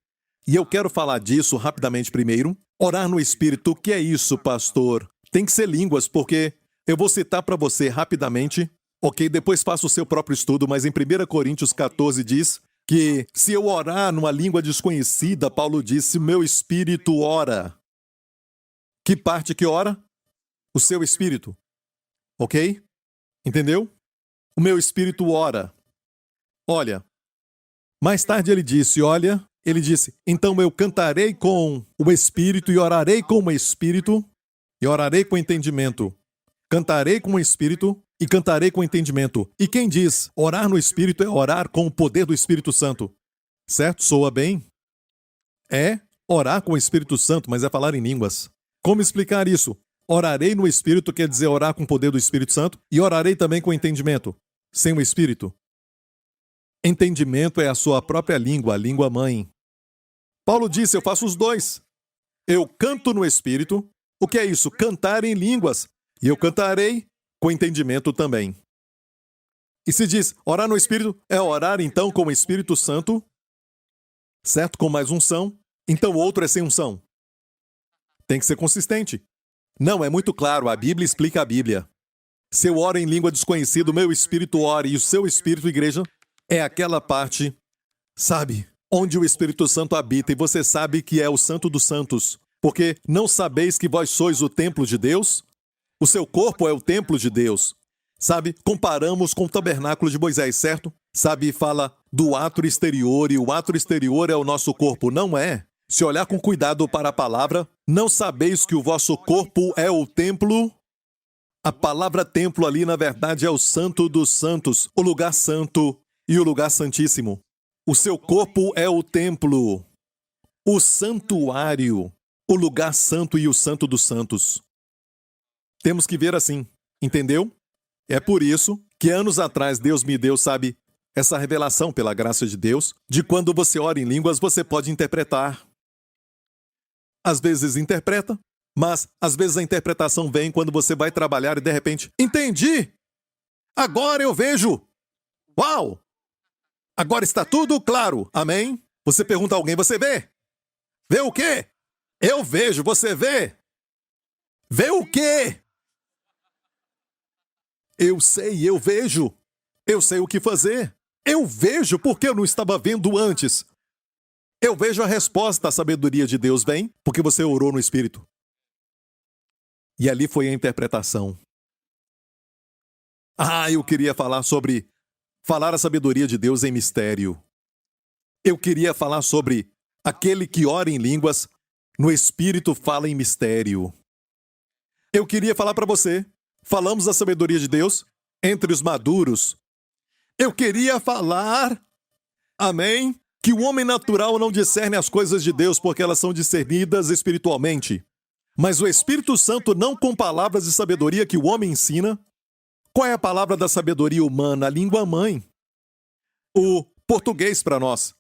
E eu quero falar disso rapidamente primeiro. Orar no Espírito, o que é isso, pastor? Tem que ser línguas, porque eu vou citar para você rapidamente, ok? Depois faça o seu próprio estudo, mas em 1 Coríntios 14 diz que se eu orar numa língua desconhecida, Paulo disse, meu espírito ora. Que parte que ora? O seu espírito. Ok? Entendeu? O meu espírito ora. Olha, mais tarde ele disse, então eu cantarei com o espírito e orarei com o espírito e orarei com entendimento. Cantarei com o espírito e cantarei com entendimento. E quem diz orar no espírito é orar com o poder do Espírito Santo. Certo? Soa bem? É orar com o Espírito Santo, mas é falar em línguas. Como explicar isso? Orarei no Espírito quer dizer orar com o poder do Espírito Santo e orarei também com entendimento, sem o Espírito. Entendimento é a sua própria língua, a língua mãe. Paulo disse, eu faço os dois. Eu canto no Espírito. O que é isso? Cantar em línguas. E eu cantarei com entendimento também. E se diz, orar no Espírito é orar então com o Espírito Santo, certo? Com mais unção. Então o outro é sem unção. Tem que ser consistente. Não, é muito claro, a Bíblia explica a Bíblia. Se eu oro em língua desconhecida, o meu espírito ora e o seu espírito, igreja, é aquela parte, sabe, onde o Espírito Santo habita e você sabe que é o Santo dos Santos. Porque não sabeis que vós sois o templo de Deus? O seu corpo é o templo de Deus. Sabe, comparamos com o tabernáculo de Moisés, certo? Sabe, fala do átrio exterior e o átrio exterior é o nosso corpo. Não é. Se olhar com cuidado para a palavra, Não sabeis que o vosso corpo é o templo? A palavra templo ali, na verdade, é o Santo dos Santos, o lugar santo e o lugar santíssimo. O seu corpo é o templo, o santuário, o lugar santo e o Santo dos Santos. Temos que ver assim, entendeu? É por isso que anos atrás Deus me deu, sabe, essa revelação pela graça de Deus, de quando você ora em línguas, você pode interpretar. Às vezes interpreta, mas às vezes a interpretação vem quando você vai trabalhar e de repente, entendi! Agora eu vejo! Uau! Agora está tudo claro, amém? Você pergunta a alguém, você vê? Vê o quê? Eu vejo, você vê? Vê o quê? Eu sei, eu vejo. Eu sei o que fazer. Eu vejo porque eu não estava vendo antes. Eu vejo a resposta à sabedoria de Deus vem porque você orou no Espírito. E ali foi a interpretação. Eu queria falar sobre falar a sabedoria de Deus em mistério. Eu queria falar sobre aquele que ora em línguas, no Espírito fala em mistério. Eu queria falar para você, falamos da sabedoria de Deus entre os maduros. Eu queria falar, amém, que o homem natural não discerne as coisas de Deus porque elas são discernidas espiritualmente. Mas o Espírito Santo não com palavras de sabedoria que o homem ensina. Qual é a palavra da sabedoria humana? A língua mãe. O português para nós.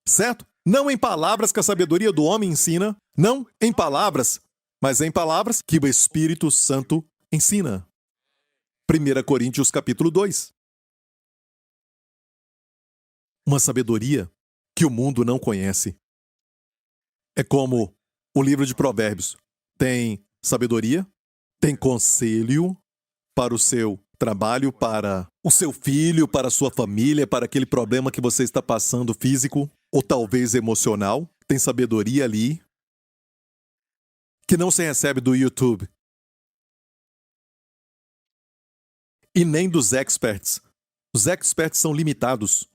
Certo? Não em palavras que a sabedoria do homem ensina, não em palavras, mas em palavras que o Espírito Santo ensina. 1 Coríntios capítulo 2. Uma sabedoria que o mundo não conhece. É como o livro de Provérbios. Tem sabedoria, tem conselho para o seu trabalho, para o seu filho, para a sua família, para aquele problema que você está passando físico ou talvez emocional. Tem sabedoria ali que não se recebe do YouTube e nem dos experts. Os experts são limitados.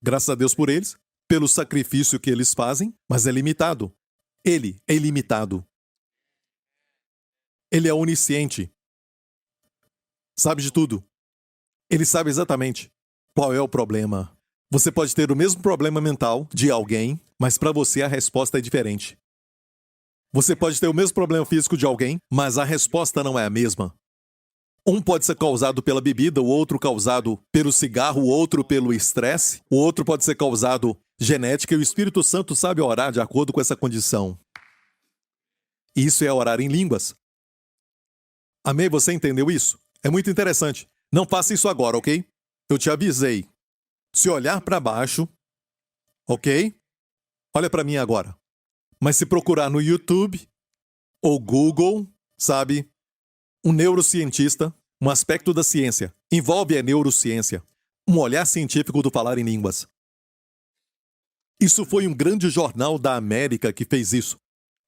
Graças a Deus por eles, pelo sacrifício que eles fazem, mas é limitado. Ele é ilimitado. Ele é onisciente. Sabe de tudo. Ele sabe exatamente qual é o problema. Você pode ter o mesmo problema mental de alguém, mas para você a resposta é diferente. Você pode ter o mesmo problema físico de alguém, mas a resposta não é a mesma. Um pode ser causado pela bebida, o outro causado pelo cigarro, o outro pelo estresse, o outro pode ser causado genética e o Espírito Santo sabe orar de acordo com essa condição. Isso é orar em línguas. Amém? Você entendeu isso? É muito interessante. Não faça isso agora, ok? Eu te avisei. Se olhar para baixo, ok? Olha para mim agora. Mas se procurar no YouTube ou Google, sabe? Um neurocientista, um aspecto da ciência, envolve a neurociência, um olhar científico do falar em línguas. Isso foi um grande jornal da América que fez isso.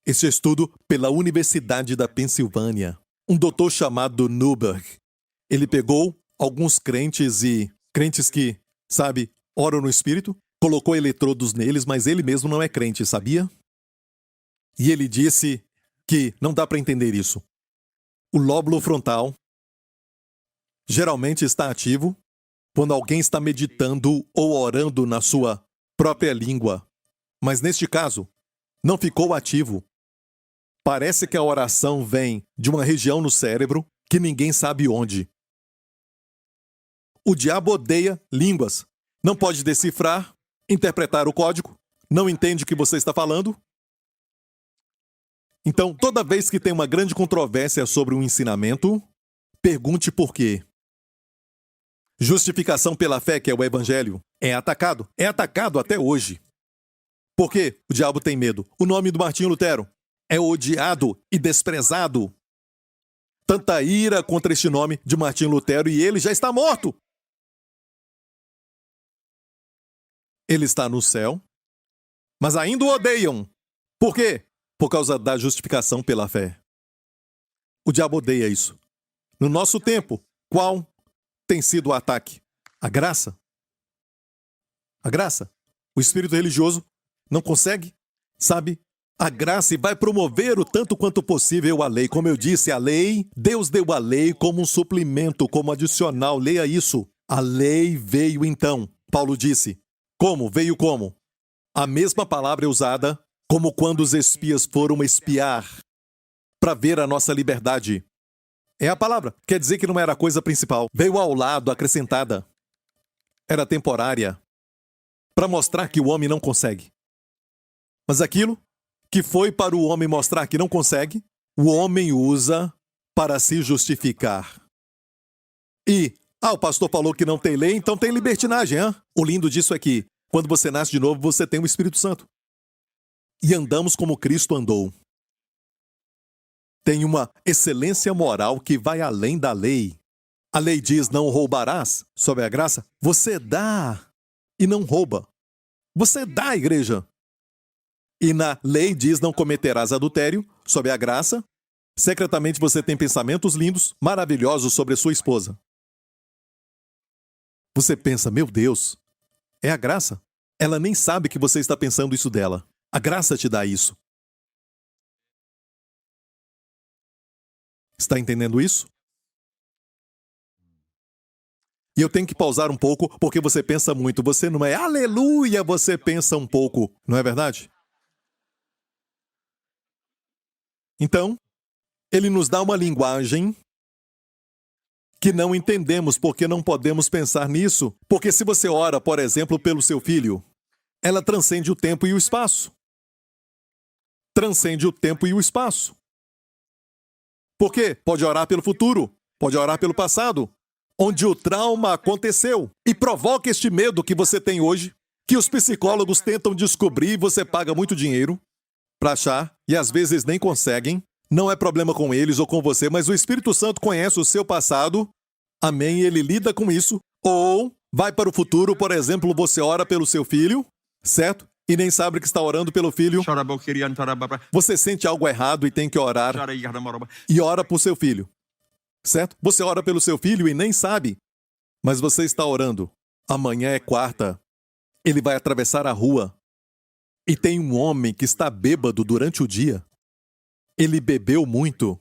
Esse estudo pela Universidade da Pensilvânia. Um doutor chamado Newberg. Ele pegou alguns crentes que, sabe, oram no Espírito, colocou eletrodos neles, mas ele mesmo não é crente, sabia? E ele disse que não dá para entender isso. O lóbulo frontal geralmente está ativo quando alguém está meditando ou orando na sua própria língua. Mas neste caso, não ficou ativo. Parece que a oração vem de uma região no cérebro que ninguém sabe onde. O diabo odeia línguas. Não pode decifrar, interpretar o código, não entende o que você está falando. Então, toda vez que tem uma grande controvérsia sobre um ensinamento, pergunte por quê. Justificação pela fé, que é o Evangelho, é atacado até hoje. Por quê? O diabo tem medo. O nome do Martinho Lutero é odiado e desprezado. Tanta ira contra este nome de Martinho Lutero e ele já está morto. Ele está no céu, mas ainda o odeiam. Por quê? Por causa da justificação pela fé. O diabo odeia isso. No nosso tempo, qual tem sido o ataque? A graça. A graça. O espírito religioso não consegue, sabe, a graça e vai promover o tanto quanto possível a lei. Como eu disse, a lei, Deus deu a lei como um suplemento, como adicional. Leia isso. A lei veio então. Paulo disse. Como? Veio como? A mesma palavra é usada como quando os espias foram espiar para ver a nossa liberdade. É a palavra. Quer dizer que não era a coisa principal. Veio ao lado, acrescentada. Era temporária. Para mostrar que o homem não consegue. Mas aquilo que foi para o homem mostrar que não consegue, o homem usa para se justificar. E, o pastor falou que não tem lei, então tem libertinagem, hein? O lindo disso é que, quando você nasce de novo, você tem o Espírito Santo. E andamos como Cristo andou. Tem uma excelência moral que vai além da lei. A lei diz não roubarás, sob a graça. Você dá e não rouba. Você dá, igreja. E na lei diz não cometerás adultério, sob a graça. Secretamente você tem pensamentos lindos, maravilhosos sobre a sua esposa. Você pensa, meu Deus, é a graça. Ela nem sabe que você está pensando isso dela. A graça te dá isso. Está entendendo isso? E eu tenho que pausar um pouco, porque você pensa muito. Você não é aleluia, você pensa um pouco. Não é verdade? Então, ele nos dá uma linguagem que não entendemos, porque não podemos pensar nisso. Porque se você ora, por exemplo, pelo seu filho, ela transcende o tempo e o espaço. Transcende o tempo e o espaço. Por quê? Pode orar pelo futuro, pode orar pelo passado, onde o trauma aconteceu e provoca este medo que você tem hoje, que os psicólogos tentam descobrir e você paga muito dinheiro para achar e às vezes nem conseguem. Não é problema com eles ou com você, mas o Espírito Santo conhece o seu passado, amém, ele lida com isso. Ou vai para o futuro, por exemplo, você ora pelo seu filho, certo? E nem sabe que está orando pelo filho. Você sente algo errado e tem que orar. E ora por seu filho. Certo? Você ora pelo seu filho e nem sabe. Mas você está orando. Amanhã é quarta. Ele vai atravessar a rua. E tem um homem que está bêbado durante o dia. Ele bebeu muito.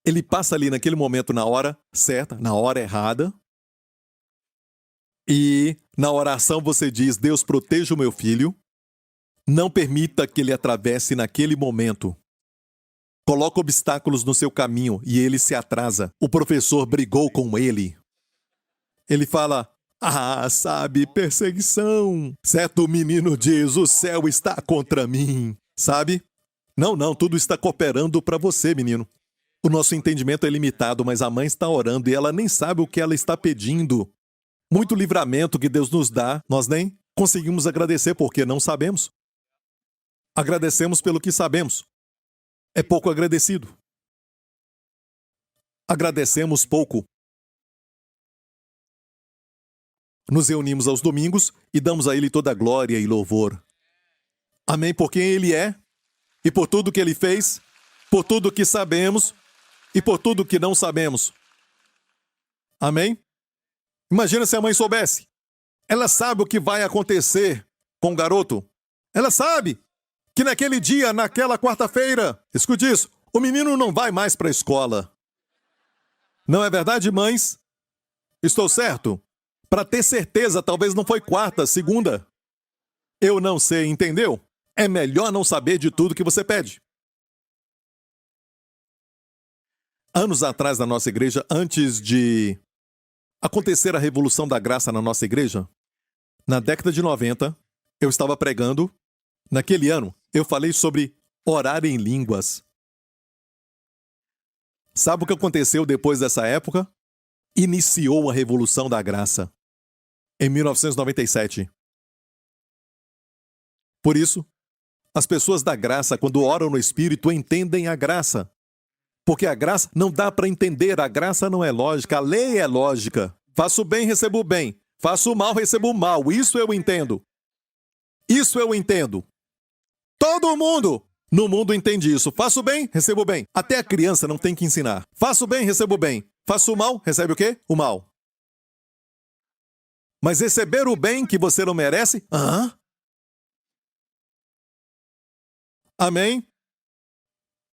Ele passa ali naquele momento na hora certa, na hora errada. E na oração você diz, Deus proteja o meu filho. Não permita que ele atravesse naquele momento. Coloca obstáculos no seu caminho e ele se atrasa. O professor brigou com ele. Ele fala, sabe, perseguição. Certo menino diz, o céu está contra mim. Sabe? Não, tudo está cooperando para você, menino. O nosso entendimento é limitado, mas a mãe está orando e ela nem sabe o que ela está pedindo. Muito livramento que Deus nos dá, nós nem conseguimos agradecer porque não sabemos. Agradecemos pelo que sabemos. É pouco agradecido. Agradecemos pouco. Nos reunimos aos domingos e damos a Ele toda a glória e louvor. Amém? Por quem Ele é, e por tudo que Ele fez, por tudo que sabemos e por tudo que não sabemos. Amém? Imagina se a mãe soubesse. Ela sabe o que vai acontecer com o garoto. Ela sabe que naquele dia, naquela quarta-feira, escute isso, o menino não vai mais para a escola. Não é verdade, mães? Estou certo? Para ter certeza, talvez não foi quarta, segunda. Eu não sei, entendeu? É melhor não saber de tudo que você pede. Anos atrás na nossa igreja, antes de acontecer a Revolução da Graça na nossa igreja, na década de 90, eu estava pregando. Naquele ano, eu falei sobre orar em línguas. Sabe o que aconteceu depois dessa época? Iniciou a Revolução da Graça, em 1997. Por isso, as pessoas da graça, quando oram no Espírito, entendem a graça. Porque a graça não dá para entender, a graça não é lógica, a lei é lógica. Faço o bem, recebo o bem. Faço o mal, recebo o mal. Isso eu entendo. Isso eu entendo. Todo mundo no mundo entende isso. Faço o bem, recebo o bem. Até a criança não tem que ensinar. Faço o bem, recebo o bem. Faço o mal, recebe o quê? O mal. Mas receber o bem que você não merece? Amém?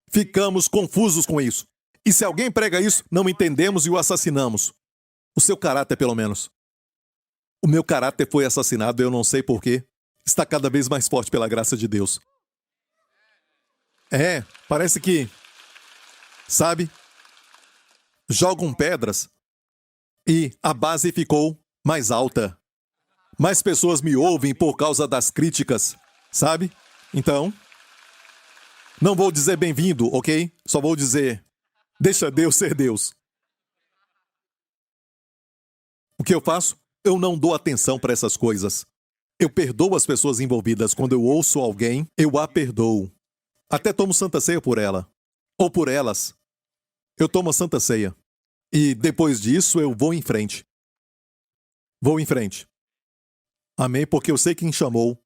Ficamos confusos com isso. E se alguém prega isso, não entendemos e o assassinamos. O seu caráter, pelo menos. O meu caráter foi assassinado, eu não sei porquê. Está cada vez mais forte pela graça de Deus. Parece que, sabe, jogam pedras e a base ficou mais alta. Mais pessoas me ouvem por causa das críticas, sabe? Então, não vou dizer bem-vindo, ok? Só vou dizer, deixa Deus ser Deus. O que eu faço? Eu não dou atenção para essas coisas. Eu perdoo as pessoas envolvidas. Quando eu ouço alguém, eu a perdoo. Até tomo Santa Ceia por ela. Ou por elas. Eu tomo a Santa Ceia. E depois disso, eu vou em frente. Vou em frente. Amém? Porque eu sei quem chamou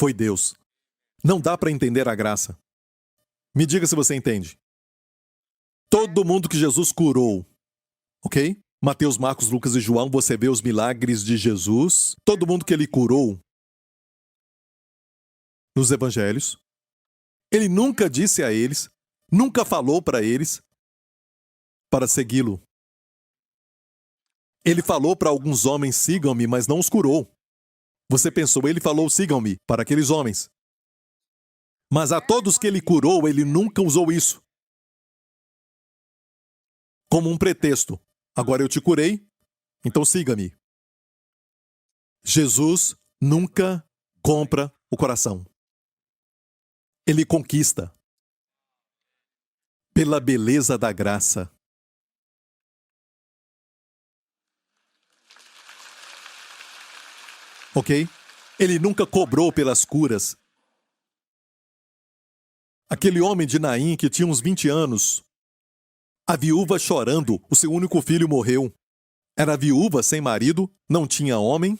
foi Deus. Não dá para entender a graça. Me diga se você entende. Todo mundo que Jesus curou, ok? Mateus, Marcos, Lucas e João, você vê os milagres de Jesus. Todo mundo que ele curou nos evangelhos. Ele nunca disse a eles, nunca falou para eles para segui-lo. Ele falou para alguns homens, sigam-me, mas não os curou. Você pensou, ele falou, sigam-me, para aqueles homens. Mas a todos que ele curou, ele nunca usou isso como um pretexto. Agora eu te curei, então siga-me. Jesus nunca compra o coração. Ele conquista pela beleza da graça. Ok? Ele nunca cobrou pelas curas. Aquele homem de Naim que tinha uns 20 anos, a viúva chorando, o seu único filho morreu. Era viúva sem marido, não tinha homem.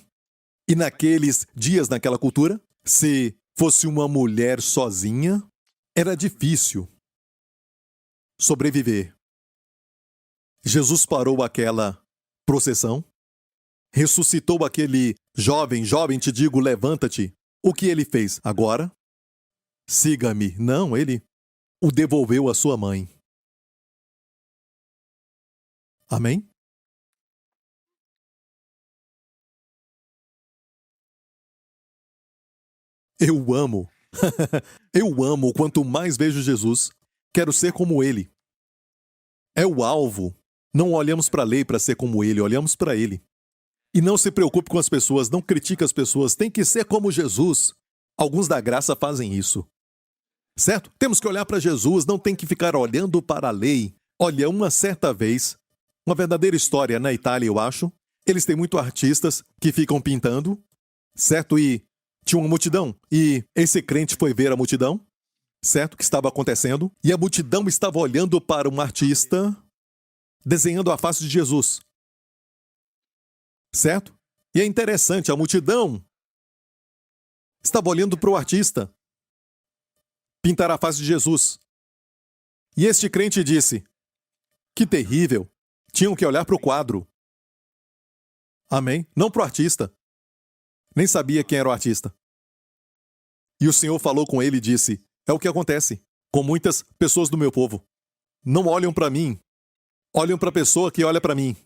E naqueles dias, naquela cultura, se fosse uma mulher sozinha, era difícil sobreviver. Jesus parou aquela procissão, ressuscitou aquele jovem, te digo, levanta-te. O que ele fez? Agora, siga-me. Não, ele o devolveu à sua mãe. Amém? Eu amo. Eu amo. Quanto mais vejo Jesus, quero ser como ele. É o alvo. Não olhamos para a lei para ser como ele, olhamos para ele. E não se preocupe com as pessoas, não critique as pessoas, tem que ser como Jesus. Alguns da graça fazem isso. Certo? Temos que olhar para Jesus, não tem que ficar olhando para a lei. Olha, uma certa vez, uma verdadeira história na Itália, eu acho, eles têm muito artistas que ficam pintando, certo? E tinha uma multidão, e esse crente foi ver a multidão, certo? Que estava acontecendo, e a multidão estava olhando para um artista desenhando a face de Jesus. Certo? E é interessante, a multidão estava olhando para o artista pintar a face de Jesus. E este crente disse, que terrível, tinham que olhar para o quadro. Amém? Não para o artista. Nem sabia quem era o artista. E o Senhor falou com ele e disse, é o que acontece com muitas pessoas do meu povo. Não olham para mim, olham para a pessoa que olha para mim.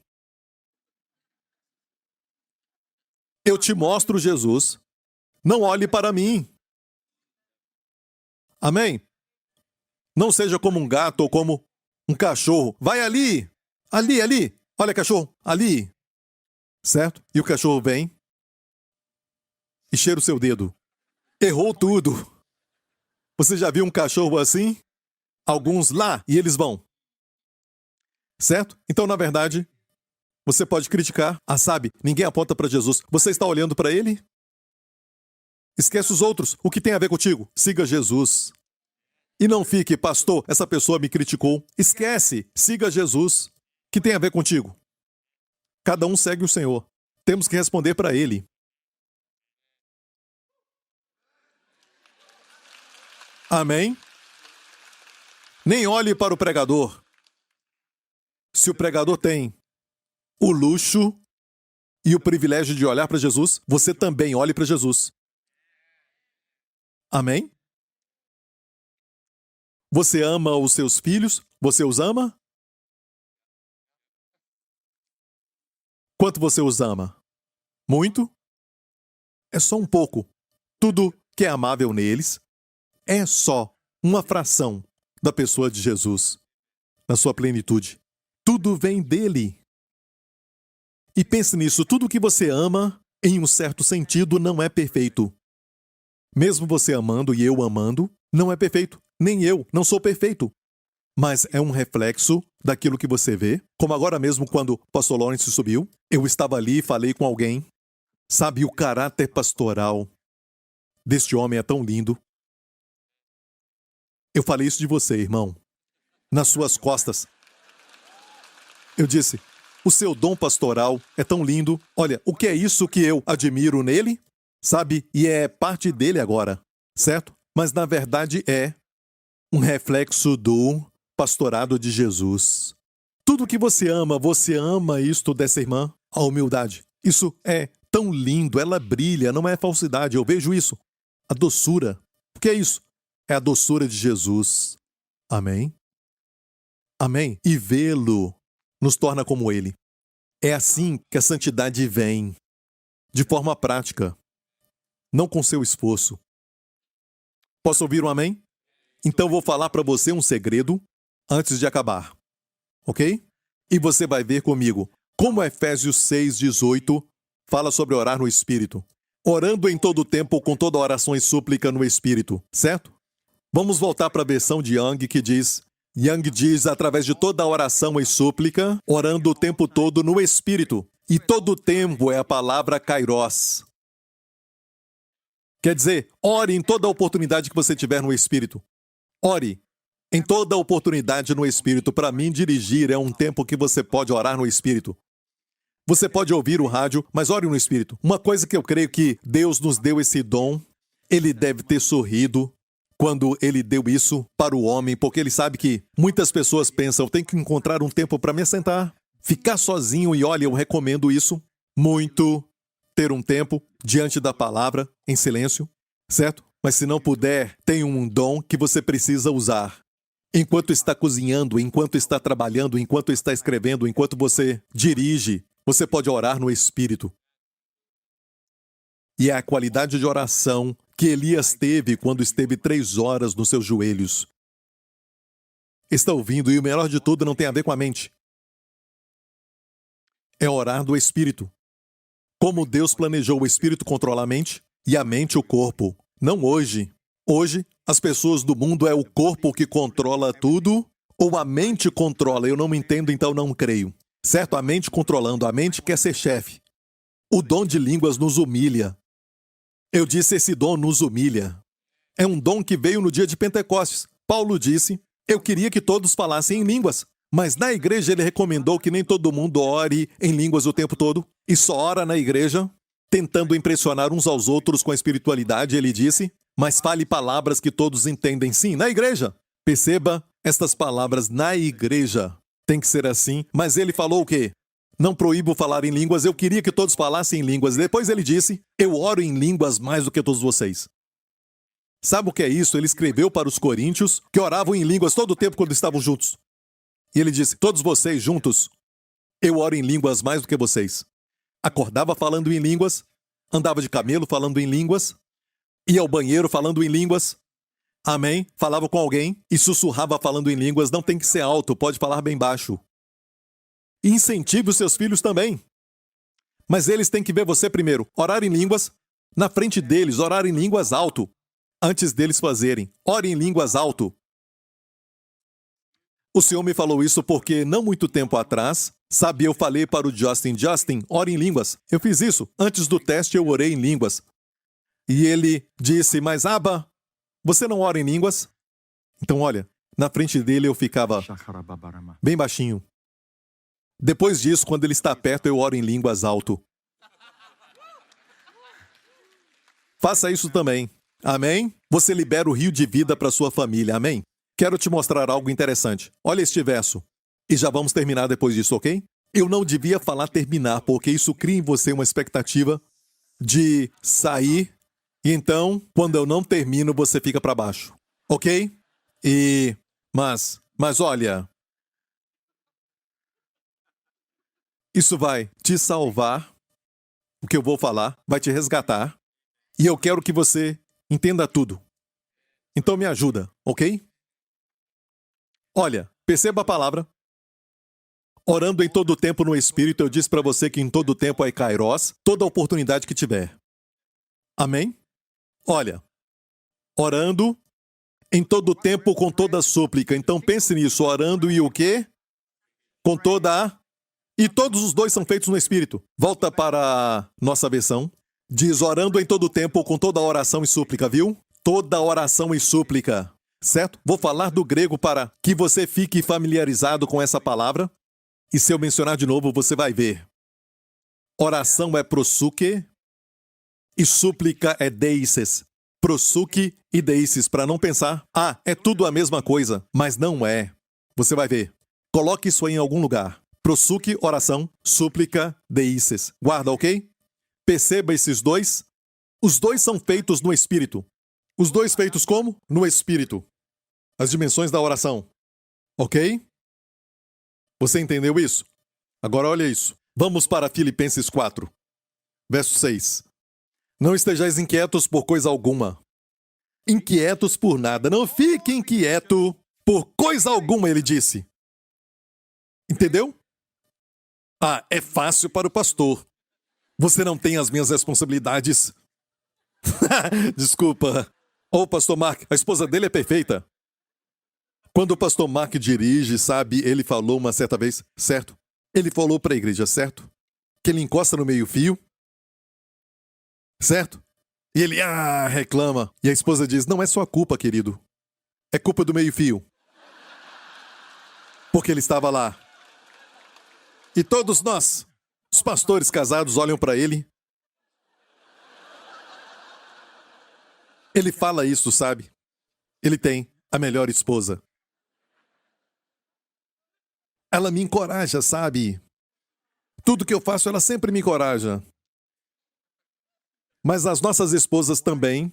Eu te mostro Jesus, não olhe para mim. Amém? Não seja como um gato ou como um cachorro. Vai ali, ali. Olha, cachorro, ali. Certo? E o cachorro vem e cheira o seu dedo. Errou tudo. Você já viu um cachorro assim? Alguns lá e eles vão. Certo? Então, na verdade, você pode criticar. Ah, sabe, ninguém aponta para Jesus. Você está olhando para ele? Esquece os outros. O que tem a ver contigo? Siga Jesus. E não fique, pastor, essa pessoa me criticou. Esquece, siga Jesus. O que tem a ver contigo? Cada um segue o Senhor. Temos que responder para ele. Amém? Nem olhe para o pregador. Se o pregador tem o luxo e o privilégio de olhar para Jesus, você também olhe para Jesus. Amém? Você ama os seus filhos? Você os ama? Quanto você os ama? Muito? É só um pouco. Tudo que é amável neles é só uma fração da pessoa de Jesus, na sua plenitude. Tudo vem dele. E pense nisso, tudo que você ama, em um certo sentido, não é perfeito. Mesmo você amando e eu amando, não é perfeito. Nem eu, não sou perfeito. Mas é um reflexo daquilo que você vê. Como agora mesmo, quando o pastor Lawrence subiu, eu estava ali e falei com alguém. Sabe, o caráter pastoral deste homem é tão lindo. Eu falei isso de você, irmão. Nas suas costas. Eu disse, o seu dom pastoral é tão lindo. Olha, o que é isso que eu admiro nele? Sabe, e é parte dele agora, certo? Mas na verdade é um reflexo do pastorado de Jesus. Tudo que você ama isto dessa irmã, a humildade. Isso é tão lindo, ela brilha, não é falsidade, eu vejo isso. A doçura. O que é isso? É a doçura de Jesus. Amém? Amém? E vê-lo nos torna como ele. É assim que a santidade vem, de forma prática, não com seu esforço. Posso ouvir um amém? Então vou falar para você um segredo antes de acabar, ok? E você vai ver comigo como Efésios 6:18 fala sobre orar no Espírito. Orando em todo tempo com toda oração e súplica no Espírito, certo? Vamos voltar para a versão de Young que diz... Young diz, através de toda oração e súplica, orando o tempo todo no Espírito. E todo o tempo é a palavra kairos. Quer dizer, ore em toda oportunidade que você tiver no Espírito. Ore em toda oportunidade no Espírito. Para mim, dirigir é um tempo que você pode orar no Espírito. Você pode ouvir o rádio, mas ore no Espírito. Uma coisa que eu creio que Deus nos deu esse dom, Ele deve ter sorrido quando ele deu isso para o homem, porque ele sabe que muitas pessoas pensam, eu tenho que encontrar um tempo para me assentar, ficar sozinho, e olha, eu recomendo isso muito, ter um tempo diante da palavra, em silêncio, certo? Mas se não puder, tem um dom que você precisa usar. Enquanto está cozinhando, enquanto está trabalhando, enquanto está escrevendo, enquanto você dirige, você pode orar no Espírito. E é a qualidade de oração que Elias teve quando esteve 3 horas nos seus joelhos. Está ouvindo? E o melhor de tudo não tem a ver com a mente. É orar do Espírito. Como Deus planejou, o Espírito controla a mente e a mente o corpo. Não hoje. Hoje, as pessoas do mundo é o corpo que controla tudo ou a mente controla? Eu não me entendo, então não creio. Certo? A mente controlando, a mente quer ser chefe. O dom de línguas nos humilha. Eu disse, esse dom nos humilha. É um dom que veio no dia de Pentecostes. Paulo disse, eu queria que todos falassem em línguas, mas na igreja ele recomendou que nem todo mundo ore em línguas o tempo todo, e só ora na igreja, tentando impressionar uns aos outros com a espiritualidade, ele disse, mas fale palavras que todos entendem, sim, na igreja. Perceba, estas palavras na igreja tem que ser assim, mas ele falou o quê? Não proíbo falar em línguas, eu queria que todos falassem em línguas. Depois ele disse, eu oro em línguas mais do que todos vocês. Sabe o que é isso? Ele escreveu para os coríntios que oravam em línguas todo o tempo quando estavam juntos. E ele disse, todos vocês juntos, eu oro em línguas mais do que vocês. Acordava falando em línguas, andava de camelo falando em línguas, ia ao banheiro falando em línguas, amém? Falava com alguém e sussurrava falando em línguas, não tem que ser alto, pode falar bem baixo. E incentive os seus filhos também. Mas eles têm que ver você primeiro. Orar em línguas. Na frente deles, orar em línguas alto. Antes deles fazerem. Ore em línguas alto. O Senhor me falou isso porque, não muito tempo atrás, sabe, eu falei para o Justin, ore em línguas. Eu fiz isso. Antes do teste, eu orei em línguas. E ele disse, mas Abba, você não ora em línguas? Então, olha, na frente dele eu ficava bem baixinho. Depois disso, quando ele está perto, eu oro em línguas alto. Faça isso também. Amém? Você libera o rio de vida para sua família. Amém? Quero te mostrar algo interessante. Olha este verso. E já vamos terminar depois disso, ok? Eu não devia falar terminar, porque isso cria em você uma expectativa de sair. E então, quando eu não termino, você fica para baixo. Ok? E Mas olha, isso vai te salvar, o que eu vou falar, vai te resgatar, e eu quero que você entenda tudo. Então me ajuda, ok? Olha, perceba a palavra. Orando em todo o tempo no Espírito, eu disse para você que em todo o tempo é Kairos, toda oportunidade que tiver. Amém? Olha, orando em todo o tempo com toda súplica. Então pense nisso, orando e o quê? Com toda a... E todos os dois são feitos no Espírito. Volta para a nossa versão. Diz orando em todo o tempo com toda oração e súplica, viu? Toda oração e súplica. Certo? Vou falar do grego para que você fique familiarizado com essa palavra. E se eu mencionar de novo, você vai ver. Oração é prosuke e súplica é deises. Prosuke e deises, para não pensar, é tudo a mesma coisa, mas não é. Você vai ver. Coloque isso aí em algum lugar. Prosuke, oração, súplica, deises. Guarda, ok? Perceba esses dois. Os dois são feitos no Espírito. Os dois feitos como? No Espírito. As dimensões da oração. Ok? Você entendeu isso? Agora olha isso. Vamos para Filipenses 4, verso 6. Não estejais inquietos por coisa alguma. Inquietos por nada. Não fique inquieto por coisa alguma, ele disse. Entendeu? É fácil para o pastor. Você não tem as minhas responsabilidades. Desculpa. O pastor Mark, a esposa dele é perfeita. Quando o pastor Mark dirige, sabe, ele falou uma certa vez, certo? Ele falou para a igreja, certo? Que ele encosta no meio-fio, certo? E ele, reclama. E a esposa diz, não é sua culpa, querido. É culpa do meio-fio. Porque ele estava lá. E todos nós, os pastores casados, olham para ele. Ele fala isso, sabe? Ele tem a melhor esposa. Ela me encoraja, sabe? Tudo que eu faço, ela sempre me encoraja. Mas as nossas esposas também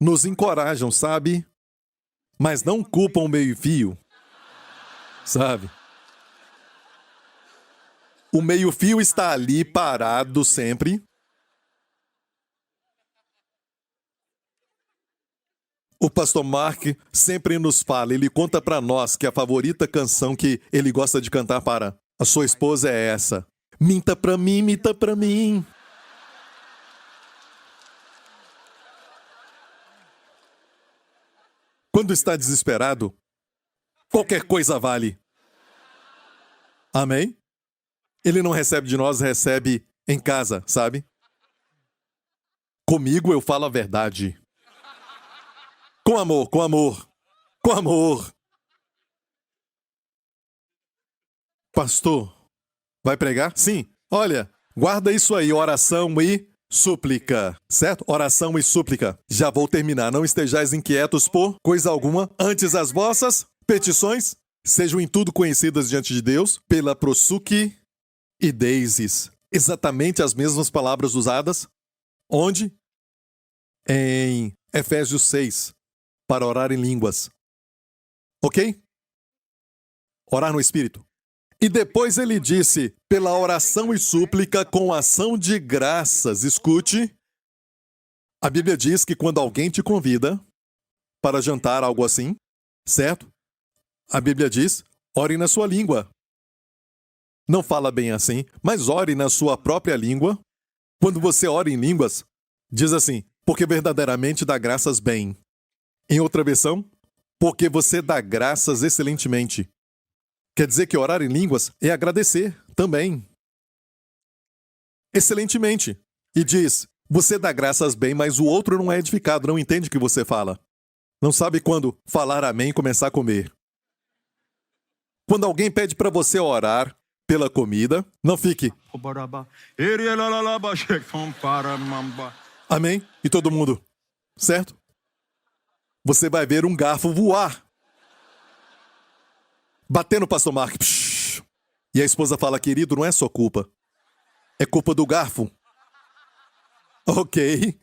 nos encorajam, sabe? Mas não culpam o meio-fio, sabe? O meio-fio está ali parado sempre. O pastor Mark sempre nos fala, ele conta para nós que a favorita canção que ele gosta de cantar para a sua esposa é essa. Minta pra mim, minta pra mim. Quando está desesperado, qualquer coisa vale. Amém? Ele não recebe de nós, recebe em casa, sabe? Comigo eu falo a verdade. Com amor, com amor, com amor. Pastor, vai pregar? Sim. Olha, guarda isso aí, oração e súplica, certo? Oração e súplica. Já vou terminar. Não estejais inquietos por coisa alguma, antes as vossas petições sejam em tudo conhecidas diante de Deus pela prosuque e deises. Exatamente as mesmas palavras usadas. Onde? Em Efésios 6. Para orar em línguas. Ok? Orar no Espírito. E depois ele disse, pela oração e súplica com ação de graças. Escute. A Bíblia diz que quando alguém te convida para jantar, algo assim, certo? A Bíblia diz, ore na sua língua. Não fala bem assim, mas ore na sua própria língua. Quando você ora em línguas, diz assim, porque verdadeiramente dá graças bem. Em outra versão, porque você dá graças excelentemente. Quer dizer que orar em línguas é agradecer também. Excelentemente. E diz, você dá graças bem, mas o outro não é edificado, não entende o que você fala. Não sabe quando falar amém e começar a comer. Quando alguém pede para você orar pela comida, não fique. Amém? E todo mundo, certo? Você vai ver um garfo voar. Bater no pastor Mark. Psh. E a esposa fala, querido, não é sua culpa. É culpa do garfo. Ok.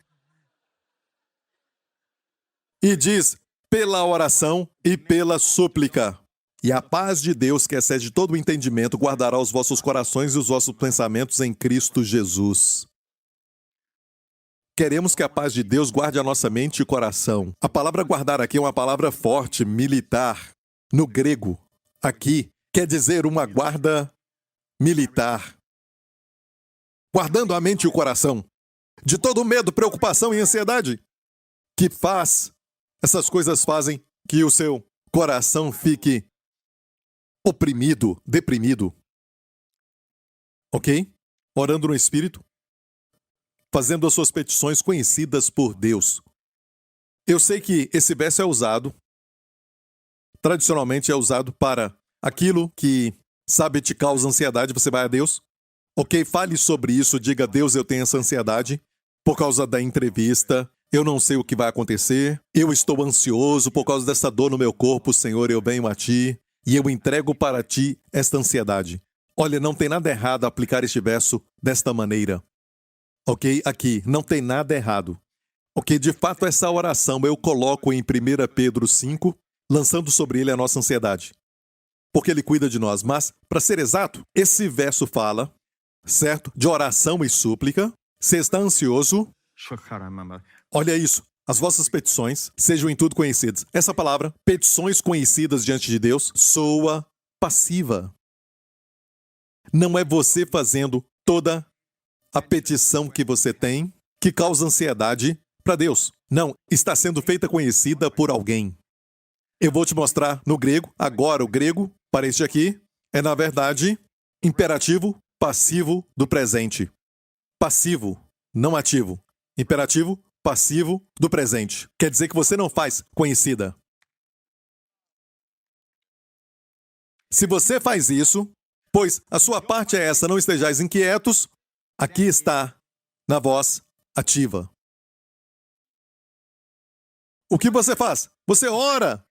E diz, pela oração e pela súplica. E a paz de Deus, que excede todo o entendimento, guardará os vossos corações e os vossos pensamentos em Cristo Jesus. Queremos que a paz de Deus guarde a nossa mente e coração. A palavra guardar aqui é uma palavra forte, militar. No grego, aqui, quer dizer uma guarda militar. Guardando a mente e o coração de todo medo, preocupação e ansiedade. Que essas coisas fazem que o seu coração fique oprimido, deprimido. Ok? Orando no Espírito, fazendo as suas petições conhecidas por Deus. Eu sei que esse verso tradicionalmente é usado para aquilo que, sabe, te causa ansiedade, você vai a Deus. Ok, fale sobre isso, diga, Deus, eu tenho essa ansiedade por causa da entrevista, eu não sei o que vai acontecer, eu estou ansioso por causa dessa dor no meu corpo, Senhor, eu venho a Ti e eu entrego para Ti esta ansiedade. Olha, não tem nada errado aplicar este verso desta maneira. Ok? Aqui, não tem nada errado. Ok? De fato, essa oração eu coloco em 1 Pedro 5, lançando sobre ele a nossa ansiedade. Porque ele cuida de nós. Mas, para ser exato, esse verso fala, certo? De oração e súplica. Você está ansioso? Olha isso. As vossas petições sejam em tudo conhecidas. Essa palavra, petições conhecidas diante de Deus, soa passiva. Não é você fazendo toda a petição que você tem que causa ansiedade para Deus. Não, está sendo feita conhecida por alguém. Eu vou te mostrar no grego. Agora, o grego, para este aqui, é, na verdade, imperativo passivo do presente. Passivo, não ativo. Imperativo passivo do presente. Quer dizer que você não faz conhecida. Se você faz isso, pois a sua parte é essa, não estejais inquietos, aqui está na voz ativa. O que você faz? Você ora.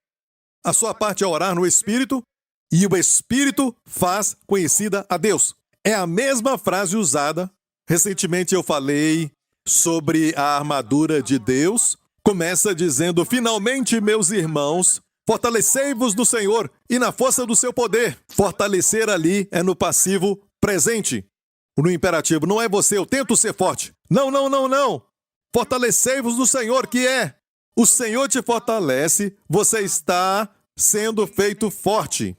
A sua parte é orar no Espírito e o Espírito faz conhecida a Deus. É a mesma frase usada. Recentemente eu falei sobre a armadura de Deus. Começa dizendo, finalmente, meus irmãos, fortalecei-vos no Senhor e na força do seu poder. Fortalecer ali é no passivo presente. No imperativo, não é você, eu tento ser forte. Não, não, não, não. Fortalecei-vos no Senhor, que é. O Senhor te fortalece, você está sendo feito forte.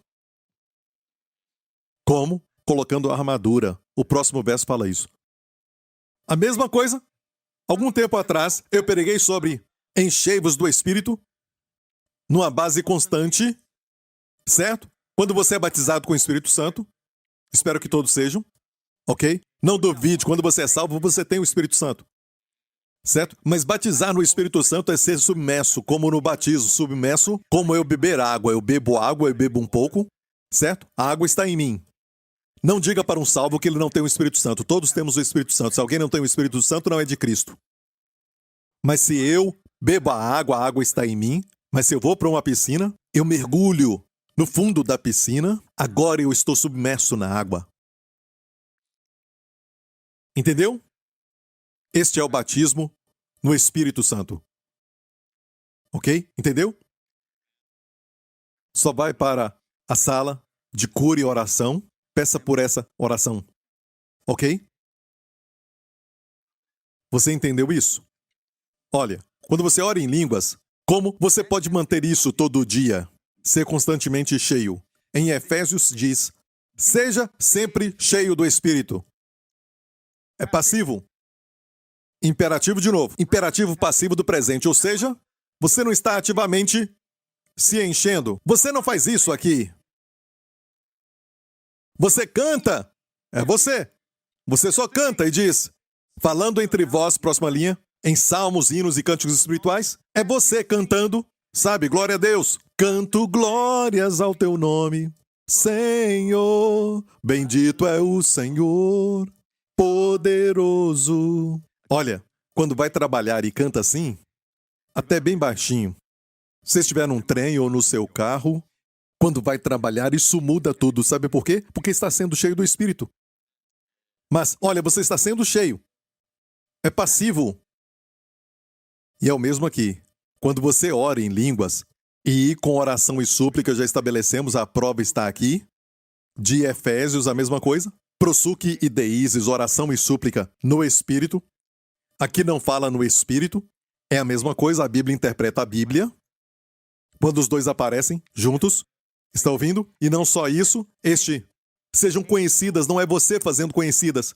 Como? Colocando a armadura. O próximo verso fala isso. A mesma coisa. Algum tempo atrás, eu preguei sobre enchei-vos do Espírito numa base constante, certo? Quando você é batizado com o Espírito Santo, espero que todos sejam, ok? Não duvide, quando você é salvo, você tem o Espírito Santo, certo? Mas batizar no Espírito Santo é ser submerso, como no batismo, submerso, como eu beber água. Eu bebo um pouco, certo? A água está em mim. Não diga para um salvo que ele não tem o Espírito Santo. Todos temos o Espírito Santo. Se alguém não tem o Espírito Santo, não é de Cristo. Mas se eu bebo a água está em mim. Mas se eu vou para uma piscina, eu mergulho no fundo da piscina. Agora eu estou submerso na água. Entendeu? Este é o batismo no Espírito Santo. Ok? Entendeu? Só vai para a sala de cura e oração. Peça por essa oração. Ok? Você entendeu isso? Olha, quando você ora em línguas, como você pode manter isso todo dia? Ser constantemente cheio. Em Efésios diz, seja sempre cheio do Espírito. É passivo. Imperativo de novo. Imperativo passivo do presente. Ou seja, você não está ativamente se enchendo. Você não faz isso aqui. Você canta. É você. Você só canta e diz, falando entre vós, próxima linha, em salmos, hinos e cânticos espirituais, é você cantando, sabe, glória a Deus. Canto glórias ao teu nome, Senhor, bendito é o Senhor, poderoso. Olha, quando vai trabalhar e canta assim, até bem baixinho, se estiver num trem ou no seu carro, quando vai trabalhar, isso muda tudo. Sabe por quê? Porque está sendo cheio do Espírito. Mas, olha, você está sendo cheio. É passivo. E é o mesmo aqui. Quando você ora em línguas, E com oração e súplica já estabelecemos, a prova está aqui. De Efésios, a mesma coisa. Prosuque e deíses, oração e súplica no Espírito. Aqui não fala no Espírito. É a mesma coisa, a Bíblia interpreta a Bíblia. Quando os dois aparecem juntos. Está ouvindo? E não só isso, sejam conhecidas, não é você fazendo conhecidas.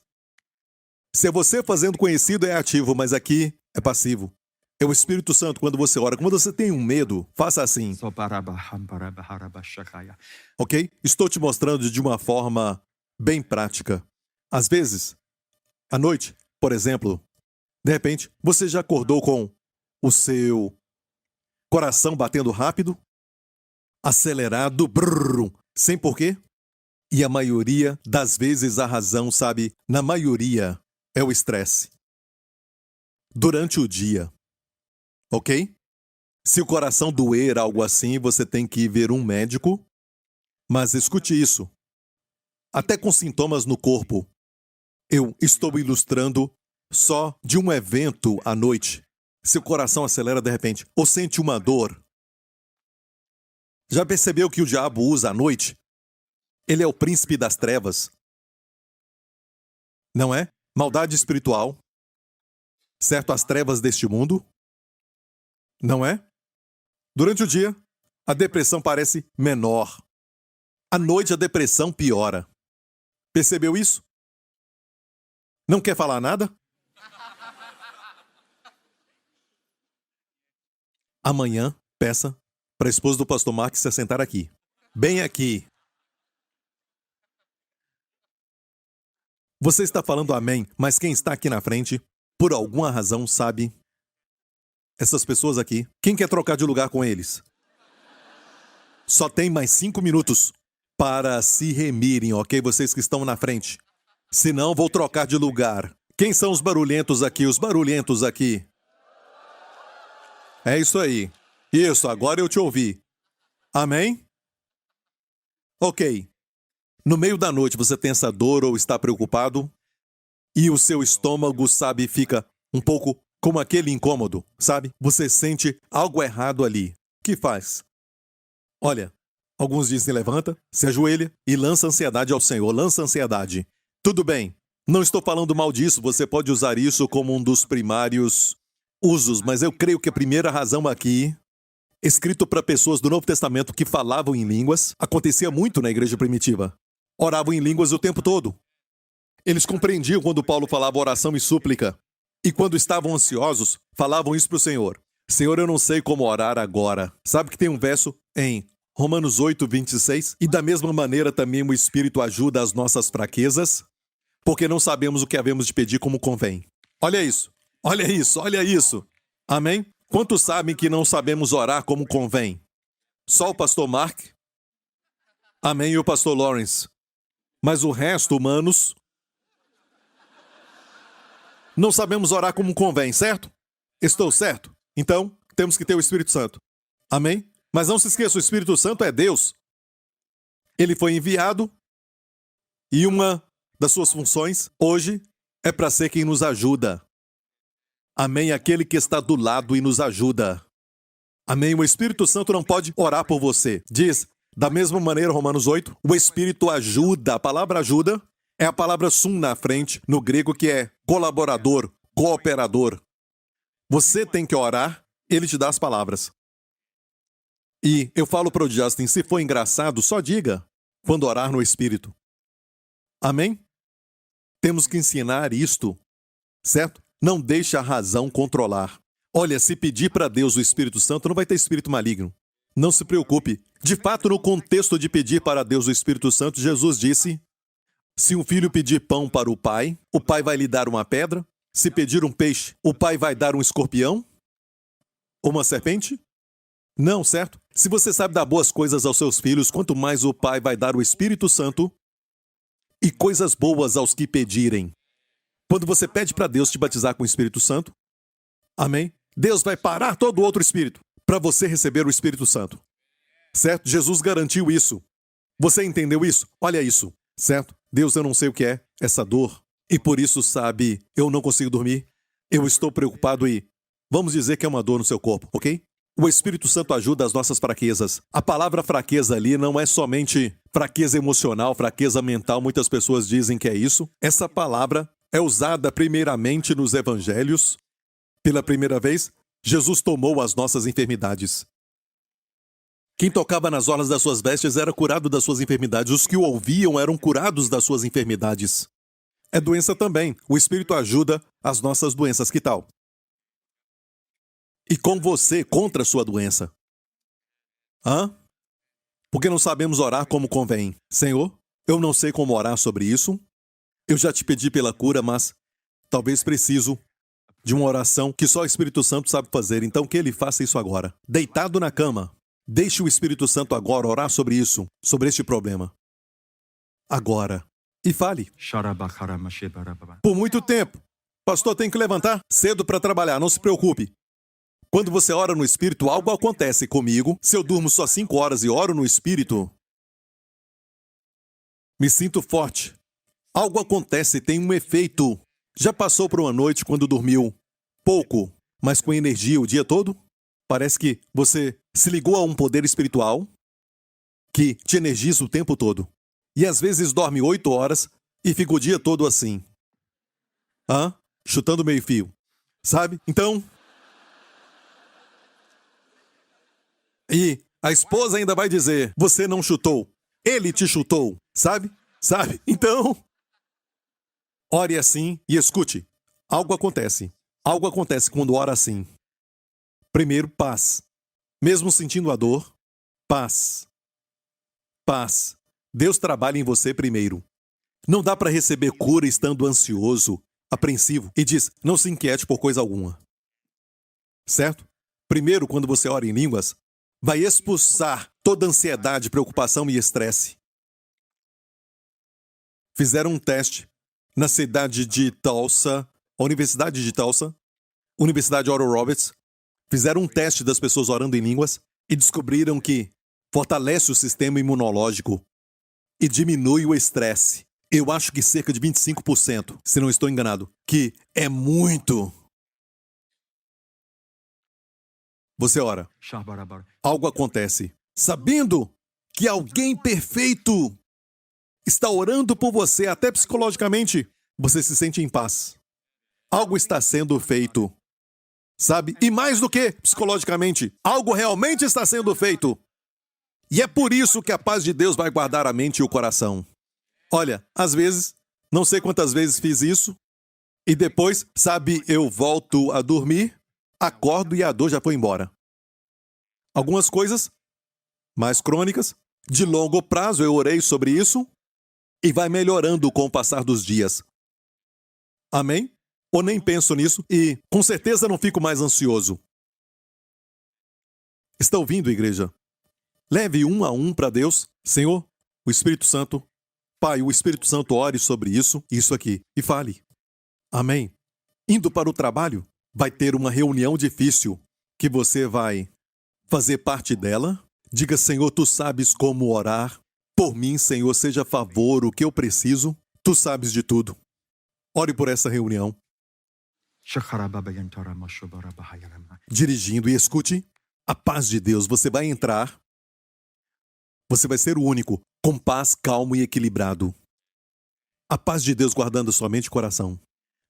Se é você fazendo conhecido, é ativo, mas aqui é passivo. É o Espírito Santo quando você ora. Quando você tem um medo, faça assim. Ok? Estou te mostrando de uma forma bem prática. Às vezes, à noite, por exemplo, de repente, você já acordou com o seu coração batendo rápido, acelerado, sem porquê? E a maioria das vezes a razão, sabe, na maioria é o estresse. Durante o dia. Ok? Se o coração doer, algo assim, você tem que ir ver um médico. Mas escute isso. Até com sintomas no corpo. Eu estou ilustrando só de um evento à noite. Seu coração acelera de repente, ou sente uma dor. Já percebeu que o diabo usa à noite? Ele é o príncipe das trevas. Não é? Maldade espiritual. Certo? As trevas deste mundo. Não é? Durante o dia, a depressão parece menor. À noite, a depressão piora. Percebeu isso? Não quer falar nada? Amanhã, peça para a esposa do pastor Mark se sentar aqui. Bem aqui. Você está falando amém, mas quem está aqui na frente, por alguma razão, sabe... Essas pessoas aqui, quem quer trocar de lugar com eles? Só tem mais 5 minutos para se remirem, ok? Vocês que estão na frente. Senão, vou trocar de lugar. Quem são os barulhentos aqui? Os barulhentos aqui. É isso aí. Isso, agora eu te ouvi. Amém? Ok. No meio da noite você tem essa dor ou está preocupado? E o seu estômago, sabe, fica um pouco como aquele incômodo, sabe? Você sente algo errado ali. O que faz? Olha, alguns dizem levanta, se ajoelha e lança ansiedade ao Senhor. Lança ansiedade. Tudo bem. Não estou falando mal disso. Você pode usar isso como um dos primários usos. Mas eu creio que a primeira razão aqui, escrito para pessoas do Novo Testamento que falavam em línguas, acontecia muito na igreja primitiva. Oravam em línguas o tempo todo. Eles compreendiam quando Paulo falava oração e súplica. E quando estavam ansiosos, falavam isso para o Senhor. Senhor, eu não sei como orar agora. Sabe que tem um verso em Romanos 8, 26? E da mesma maneira também o Espírito ajuda as nossas fraquezas, porque não sabemos o que havemos de pedir como convém. Olha isso, olha isso, olha isso. Amém? Quantos sabem que não sabemos orar como convém? Só o pastor Mark? Amém, e o pastor Lawrence. Mas o resto, humanos... Não sabemos orar como convém, certo? Estou certo? Então, temos que ter o Espírito Santo. Amém? Mas não se esqueça, o Espírito Santo é Deus. Ele foi enviado e uma das suas funções, hoje, é para ser quem nos ajuda. Amém? Aquele que está do lado e nos ajuda. Amém? O Espírito Santo não pode orar por você. Diz, da mesma maneira, Romanos 8, o Espírito ajuda. A palavra ajuda é a palavra sum na frente, no grego, que é colaborador, cooperador. Você tem que orar, ele te dá as palavras. E eu falo para o Justin, se for engraçado, só diga quando orar no Espírito. Amém? Temos que ensinar isto, certo? Não deixe a razão controlar. Olha, se pedir para Deus o Espírito Santo, não vai ter espírito maligno. Não se preocupe. De fato, no contexto de pedir para Deus o Espírito Santo, Jesus disse... Se um filho pedir pão para o pai vai lhe dar uma pedra? Se pedir um peixe, o pai vai dar um escorpião? Ou uma serpente? Não, certo? Se você sabe dar boas coisas aos seus filhos, quanto mais o pai vai dar o Espírito Santo e coisas boas aos que pedirem. Quando você pede para Deus te batizar com o Espírito Santo, amém? Deus vai parar todo o outro espírito para você receber o Espírito Santo. Certo? Jesus garantiu isso. Você entendeu isso? Olha isso. Certo? Deus, eu não sei o que é essa dor. E por isso, sabe, eu não consigo dormir. Eu estou preocupado e vamos dizer que é uma dor no seu corpo, ok? O Espírito Santo ajuda as nossas fraquezas. A palavra fraqueza ali não é somente fraqueza emocional, fraqueza mental, muitas pessoas dizem que é isso. Essa palavra é usada primeiramente nos evangelhos. Pela primeira vez, Jesus tomou as nossas enfermidades. Quem tocava nas orlas das suas vestes era curado das suas enfermidades. Os que o ouviam eram curados das suas enfermidades. É doença também. O Espírito ajuda as nossas doenças. Que tal? E com você contra a sua doença. Porque não sabemos orar como convém. Senhor, eu não sei como orar sobre isso. Eu já te pedi pela cura, mas talvez preciso de uma oração que só o Espírito Santo sabe fazer. Então que ele faça isso agora. Deitado na cama. Deixe o Espírito Santo agora orar sobre isso, sobre este problema. Agora. E fale. Por muito tempo. Pastor, tem que levantar cedo para trabalhar, não se preocupe. Quando você ora no Espírito, algo acontece comigo. Se eu durmo só 5 horas e oro no Espírito, me sinto forte. Algo acontece, tem um efeito. Já passou por uma noite quando dormiu pouco, mas com energia o dia todo? Parece que você se ligou a um poder espiritual que te energiza o tempo todo. E às vezes dorme 8 horas e fica o dia todo assim. Chutando meio fio. Sabe? Então... E a esposa ainda vai dizer, você não chutou, ele te chutou, sabe? Sabe? Então, ore assim e escute. Algo acontece. Algo acontece quando ora assim. Primeiro, paz. Mesmo sentindo a dor, paz. Paz. Deus trabalha em você primeiro. Não dá para receber cura estando ansioso, apreensivo, e diz, não se inquiete por coisa alguma. Certo? Primeiro, quando você ora em línguas, vai expulsar toda ansiedade, preocupação e estresse. Fizeram um teste na cidade de Tulsa, a Universidade de Tulsa, Universidade Oral Roberts. Fizeram um teste das pessoas orando em línguas e descobriram que fortalece o sistema imunológico e diminui o estresse. Eu acho que cerca de 25%, se não estou enganado, que é muito. Você ora. Algo acontece. Sabendo que alguém perfeito está orando por você, até psicologicamente, você se sente em paz. Algo está sendo feito. Sabe? E mais do que psicologicamente, algo realmente está sendo feito. E é por isso que a paz de Deus vai guardar a mente e o coração. Olha, às vezes, não sei quantas vezes fiz isso, e depois, sabe, eu volto a dormir, acordo e a dor já foi embora. Algumas coisas mais crônicas, de longo prazo, eu orei sobre isso e vai melhorando com o passar dos dias. Amém? Ou nem penso nisso e com certeza não fico mais ansioso. Está ouvindo, igreja? Leve um a um para Deus. Senhor, o Espírito Santo, Pai, o Espírito Santo ore sobre isso aqui e fale. Amém? Indo para o trabalho, vai ter uma reunião difícil que você vai fazer parte dela. Diga, Senhor, tu sabes como orar. Por mim, Senhor, seja a favor o que eu preciso. Tu sabes de tudo. Ore por essa reunião. Dirigindo e escute a paz de Deus. Você vai entrar. Você vai ser o único, com paz, calmo e equilibrado. A paz de Deus guardando sua mente e coração.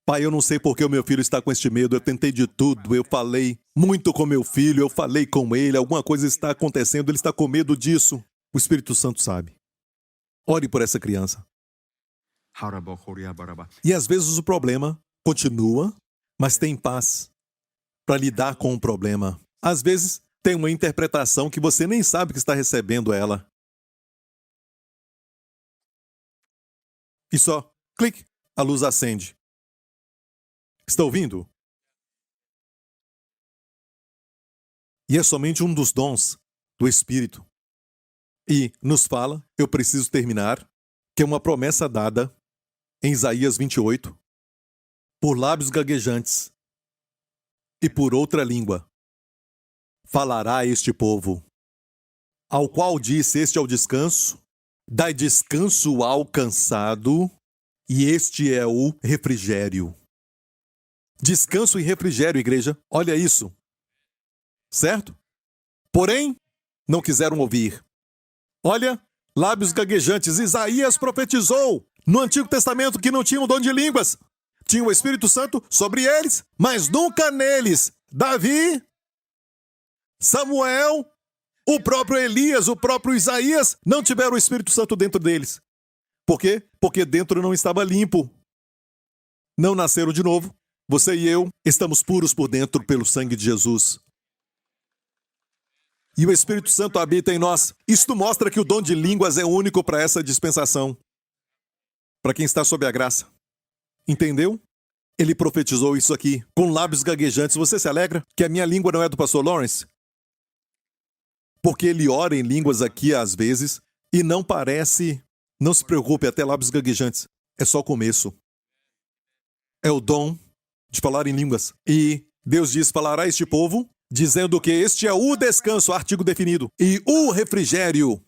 Pai, eu não sei por que o meu filho está com este medo. Eu tentei de tudo. Eu falei muito com meu filho. Eu falei com ele. Alguma coisa está acontecendo. Ele está com medo disso. O Espírito Santo sabe. Ore por essa criança. E às vezes o problema continua, mas tem paz para lidar com o problema. Às vezes tem uma interpretação que você nem sabe que está recebendo ela. E só, clique, a luz acende. Está ouvindo? E é somente um dos dons do Espírito. E nos fala, eu preciso terminar, que é uma promessa dada em Isaías 28, por lábios gaguejantes e por outra língua falará este povo, ao qual disse, este é o descanso, dai descanso ao cansado, e este é o refrigério. Descanso e refrigério, igreja. Olha isso. Certo? porém não quiseram ouvir. Olha, lábios gaguejantes, Isaías profetizou no Antigo Testamento que não tinham o dom de línguas. Tinha o Espírito Santo sobre eles, mas nunca neles. Davi, Samuel, o próprio Elias, o próprio Isaías não tiveram o Espírito Santo dentro deles. Por quê? Porque dentro não estava limpo. Não nasceram de novo. Você e eu estamos puros por dentro pelo sangue de Jesus. E o Espírito Santo habita em nós. Isto mostra que o dom de línguas é único para essa dispensação. Para quem está sob a graça. Entendeu? Ele profetizou isso aqui, com lábios gaguejantes. Você se alegra que a minha língua não é do pastor Lawrence? Porque ele ora em línguas aqui às vezes e não parece... Não se preocupe, até lábios gaguejantes. É só o começo. É o dom de falar em línguas. E Deus diz, falará a este povo, dizendo que este é o descanso, artigo definido, e o refrigério.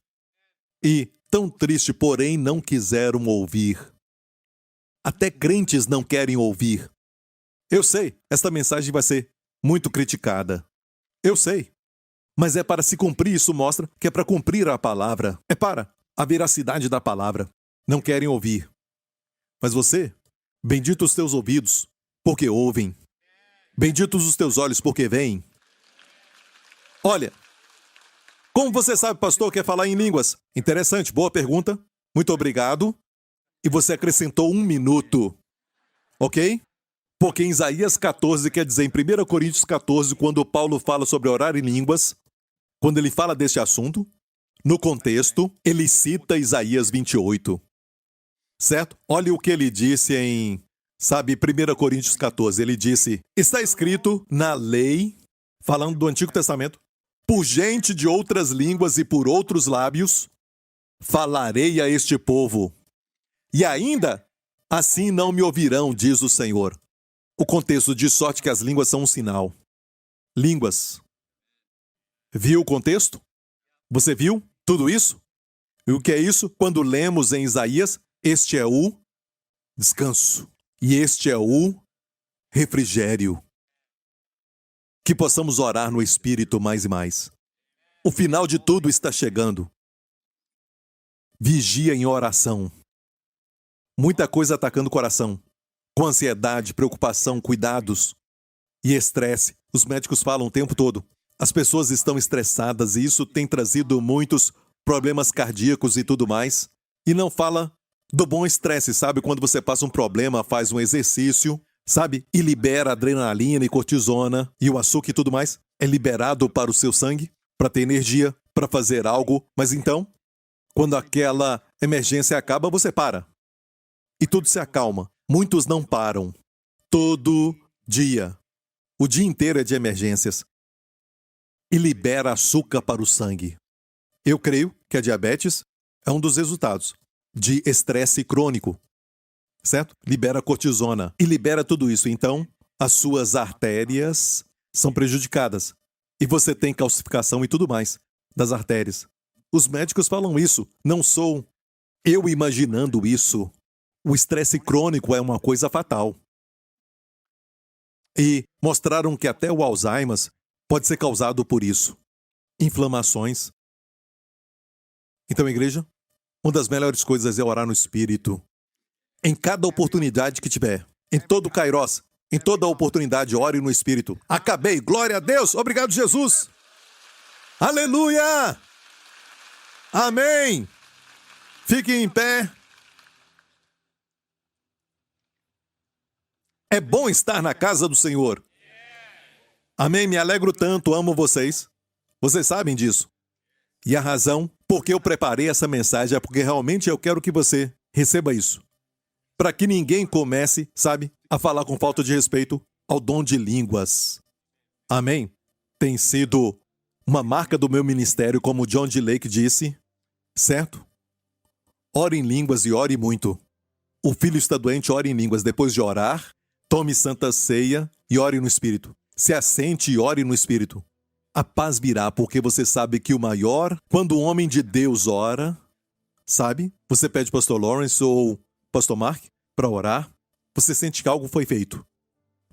E, tão triste, porém, não quiseram ouvir. Até crentes não querem ouvir. Eu sei, esta mensagem vai ser muito criticada. Eu sei. Mas é para se cumprir, isso mostra que é para cumprir a palavra. É para a veracidade da palavra. Não querem ouvir. Mas você, benditos os teus ouvidos, porque ouvem. Benditos os teus olhos, porque veem. Olha, como você sabe, pastor, quer falar em línguas? Interessante, boa pergunta. Muito obrigado. E você acrescentou 1 minuto. Ok? Porque em Isaías 14, quer dizer, em 1 Coríntios 14, quando Paulo fala sobre orar em línguas, quando ele fala deste assunto, no contexto, ele cita Isaías 28. Certo? Olha o que ele disse em, 1 Coríntios 14. Ele disse, está escrito na lei, falando do Antigo Testamento, por gente de outras línguas e por outros lábios, falarei a este povo. E ainda, assim não me ouvirão, diz o Senhor. O contexto diz sorte que as línguas são um sinal. Línguas. Viu o contexto? Você viu tudo isso? E o que é isso? Quando lemos em Isaías, este é o descanso. E este é o refrigério. Que possamos orar no Espírito mais e mais. O final de tudo está chegando. Vigia em oração. Muita coisa atacando o coração. Com ansiedade, preocupação, cuidados e estresse. Os médicos falam o tempo todo. As pessoas estão estressadas e isso tem trazido muitos problemas cardíacos e tudo mais. E não fala do bom estresse, sabe? Quando você passa um problema, faz um exercício, sabe? E libera adrenalina e cortisona e o açúcar e tudo mais. É liberado para o seu sangue, para ter energia, para fazer algo. Mas então, quando aquela emergência acaba, você para. E tudo se acalma. Muitos não param. Todo dia. O dia inteiro é de emergências. E libera açúcar para o sangue. Eu creio que a diabetes é um dos resultados de estresse crônico. Certo? Libera cortisona. E libera tudo isso. Então, as suas artérias são prejudicadas. E você tem calcificação e tudo mais das artérias. Os médicos falam isso. Não sou eu imaginando isso. O estresse crônico é uma coisa fatal. E mostraram que até o Alzheimer pode ser causado por isso. Inflamações. Então, igreja, uma das melhores coisas é orar no Espírito. Em cada oportunidade que tiver. Em todo Kairos. Em toda oportunidade, ore no Espírito. Acabei. Glória a Deus. Obrigado, Jesus. Aleluia. Amém. Fiquem em pé. É bom estar na casa do Senhor. Amém, me alegro tanto, amo vocês. Vocês sabem disso. E a razão por que eu preparei essa mensagem é porque realmente eu quero que você receba isso. Para que ninguém comece, sabe, a falar com falta de respeito ao dom de línguas. Amém? Tem sido uma marca do meu ministério, como John D. Lake disse, certo? Ore em línguas e ore muito. O filho está doente, ore em línguas. Depois de orar, tome santa ceia e ore no Espírito. Se assente e ore no Espírito. A paz virá, porque você sabe que o maior, quando o homem de Deus ora, sabe? Você pede pastor Lawrence ou pastor Mark para orar, você sente que algo foi feito.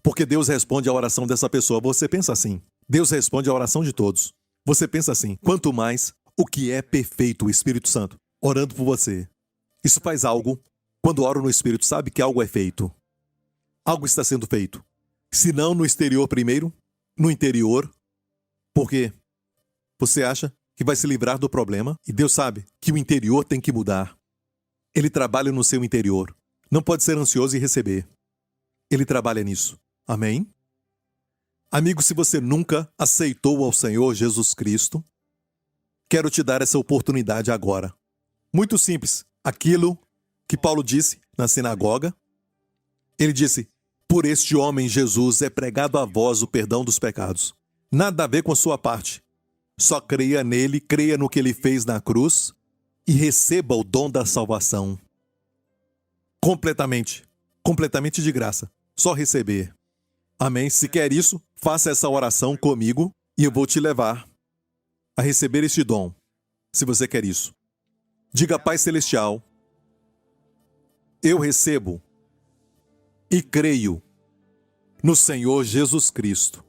Porque Deus responde à oração dessa pessoa. Você pensa assim, Deus responde à oração de todos. Você pensa assim, quanto mais o que é perfeito, o Espírito Santo, orando por você. Isso faz algo. Quando oro no Espírito, sabe que algo é feito. Algo está sendo feito. Se não no exterior primeiro, no interior. Porque você acha que vai se livrar do problema e Deus sabe que o interior tem que mudar. Ele trabalha no seu interior. Não pode ser ansioso e receber. Ele trabalha nisso. Amém? Amigo, se você nunca aceitou ao Senhor Jesus Cristo, quero te dar essa oportunidade agora. Muito simples. Aquilo que Paulo disse na sinagoga. Ele disse, por este homem Jesus é pregado a vós o perdão dos pecados. Nada a ver com a sua parte. Só creia nele, creia no que ele fez na cruz e receba o dom da salvação. Completamente de graça. Só receber. Amém? Se quer isso, faça essa oração comigo e eu vou te levar a receber este dom, se você quer isso. Diga, Pai Celestial, eu recebo e creio no Senhor Jesus Cristo.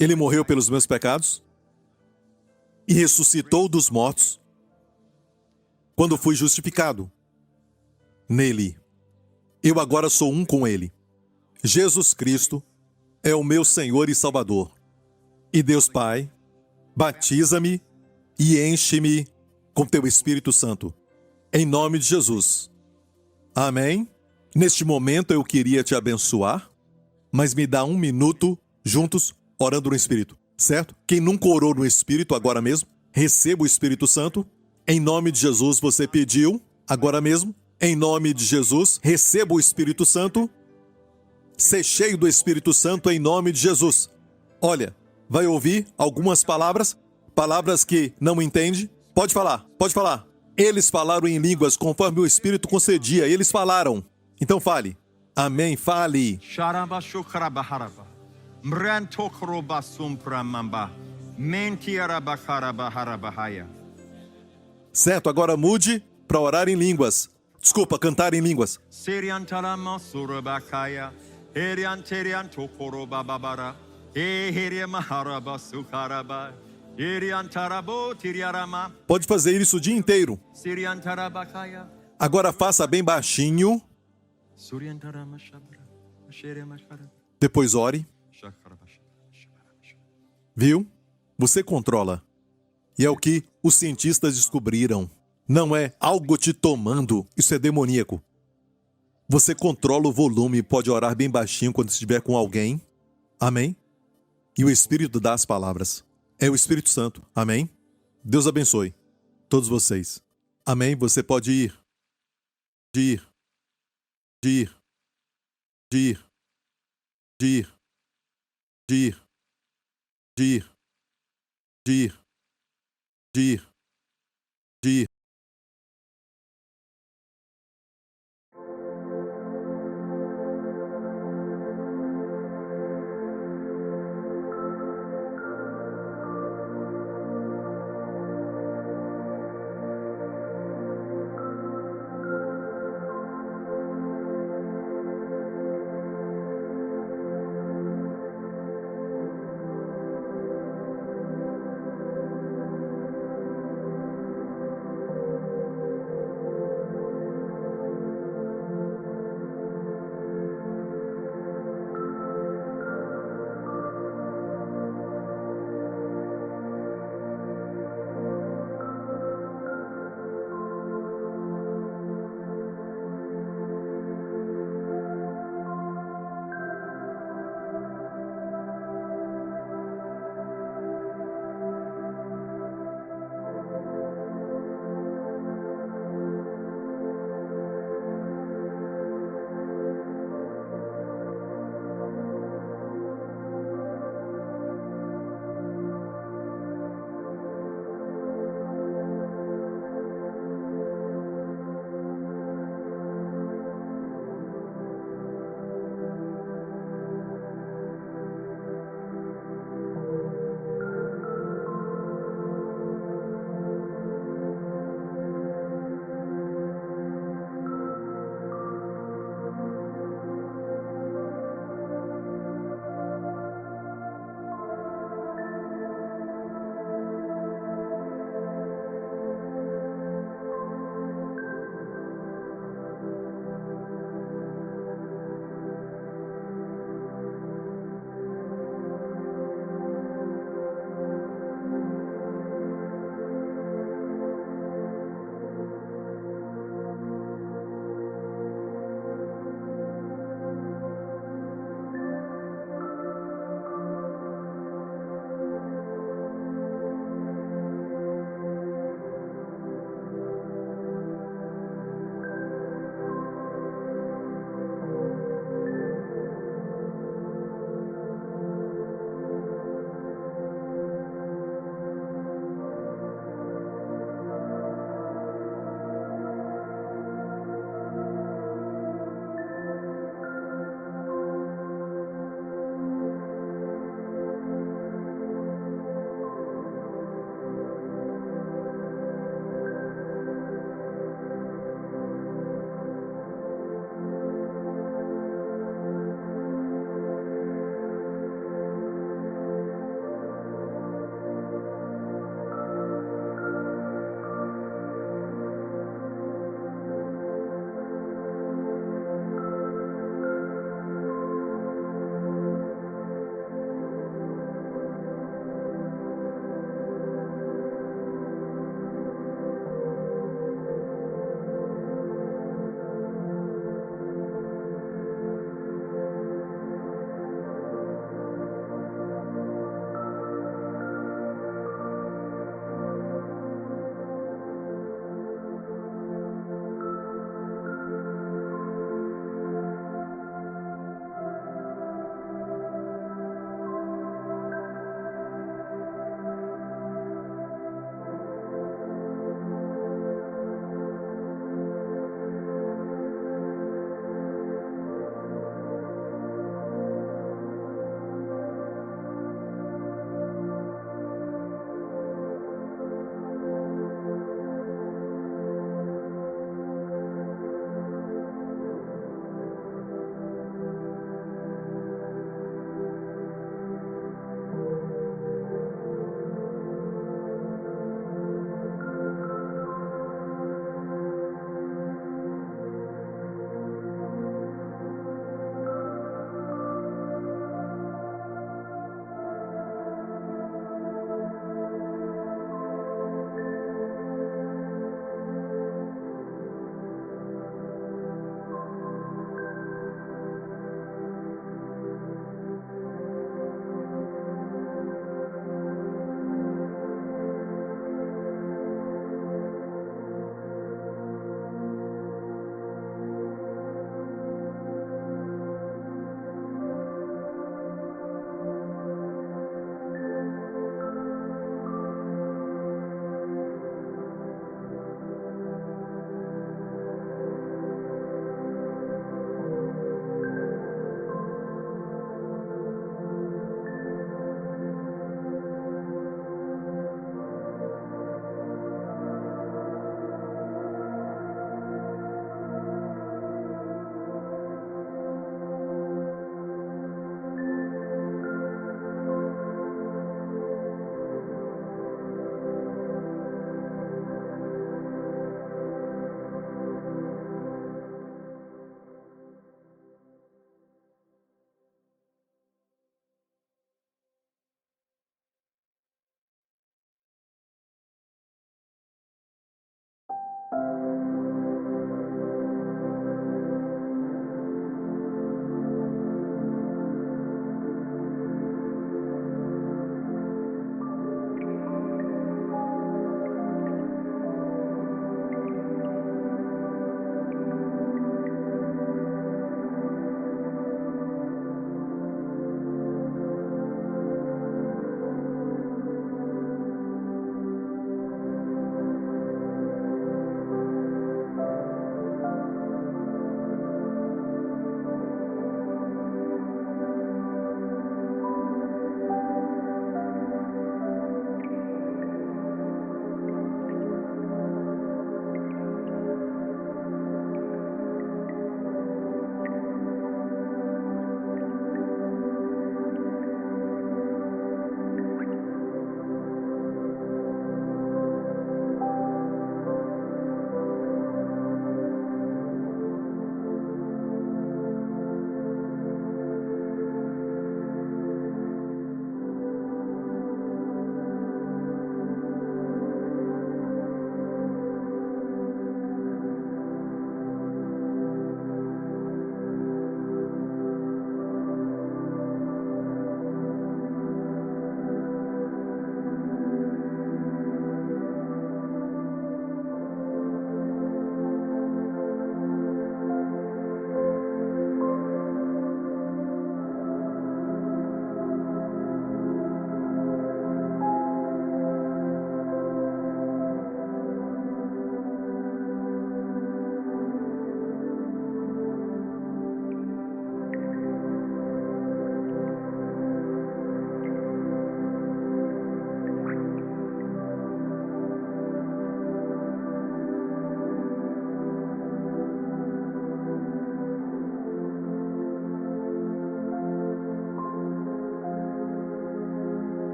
Ele morreu pelos meus pecados e ressuscitou dos mortos quando fui justificado nele. Eu agora sou um com ele. Jesus Cristo é o meu Senhor e Salvador. E Deus Pai, batiza-me e enche-me com teu Espírito Santo. Em nome de Jesus. Amém? Neste momento eu queria te abençoar, mas me dá 1 minuto juntos orando no Espírito, certo? Quem nunca orou no Espírito agora mesmo, receba o Espírito Santo. Em nome de Jesus você pediu, agora mesmo. Em nome de Jesus, receba o Espírito Santo. Ser cheio do Espírito Santo em nome de Jesus. Olha, vai ouvir algumas palavras que não entende. Pode falar. Eles falaram em línguas conforme o Espírito concedia, eles falaram. Então fale. Amém, fale. Certo, agora mude para orar em línguas. Desculpa, cantar em línguas. Pode fazer isso o dia inteiro. Agora faça bem baixinho. Depois ore. Viu? Você controla. E é o que os cientistas descobriram. Não é algo te tomando. Isso é demoníaco. Você controla o volume e pode orar bem baixinho quando estiver com alguém. Amém? E o Espírito dá as palavras. É o Espírito Santo. Amém? Deus abençoe todos vocês. Amém? Você pode ir. Ir.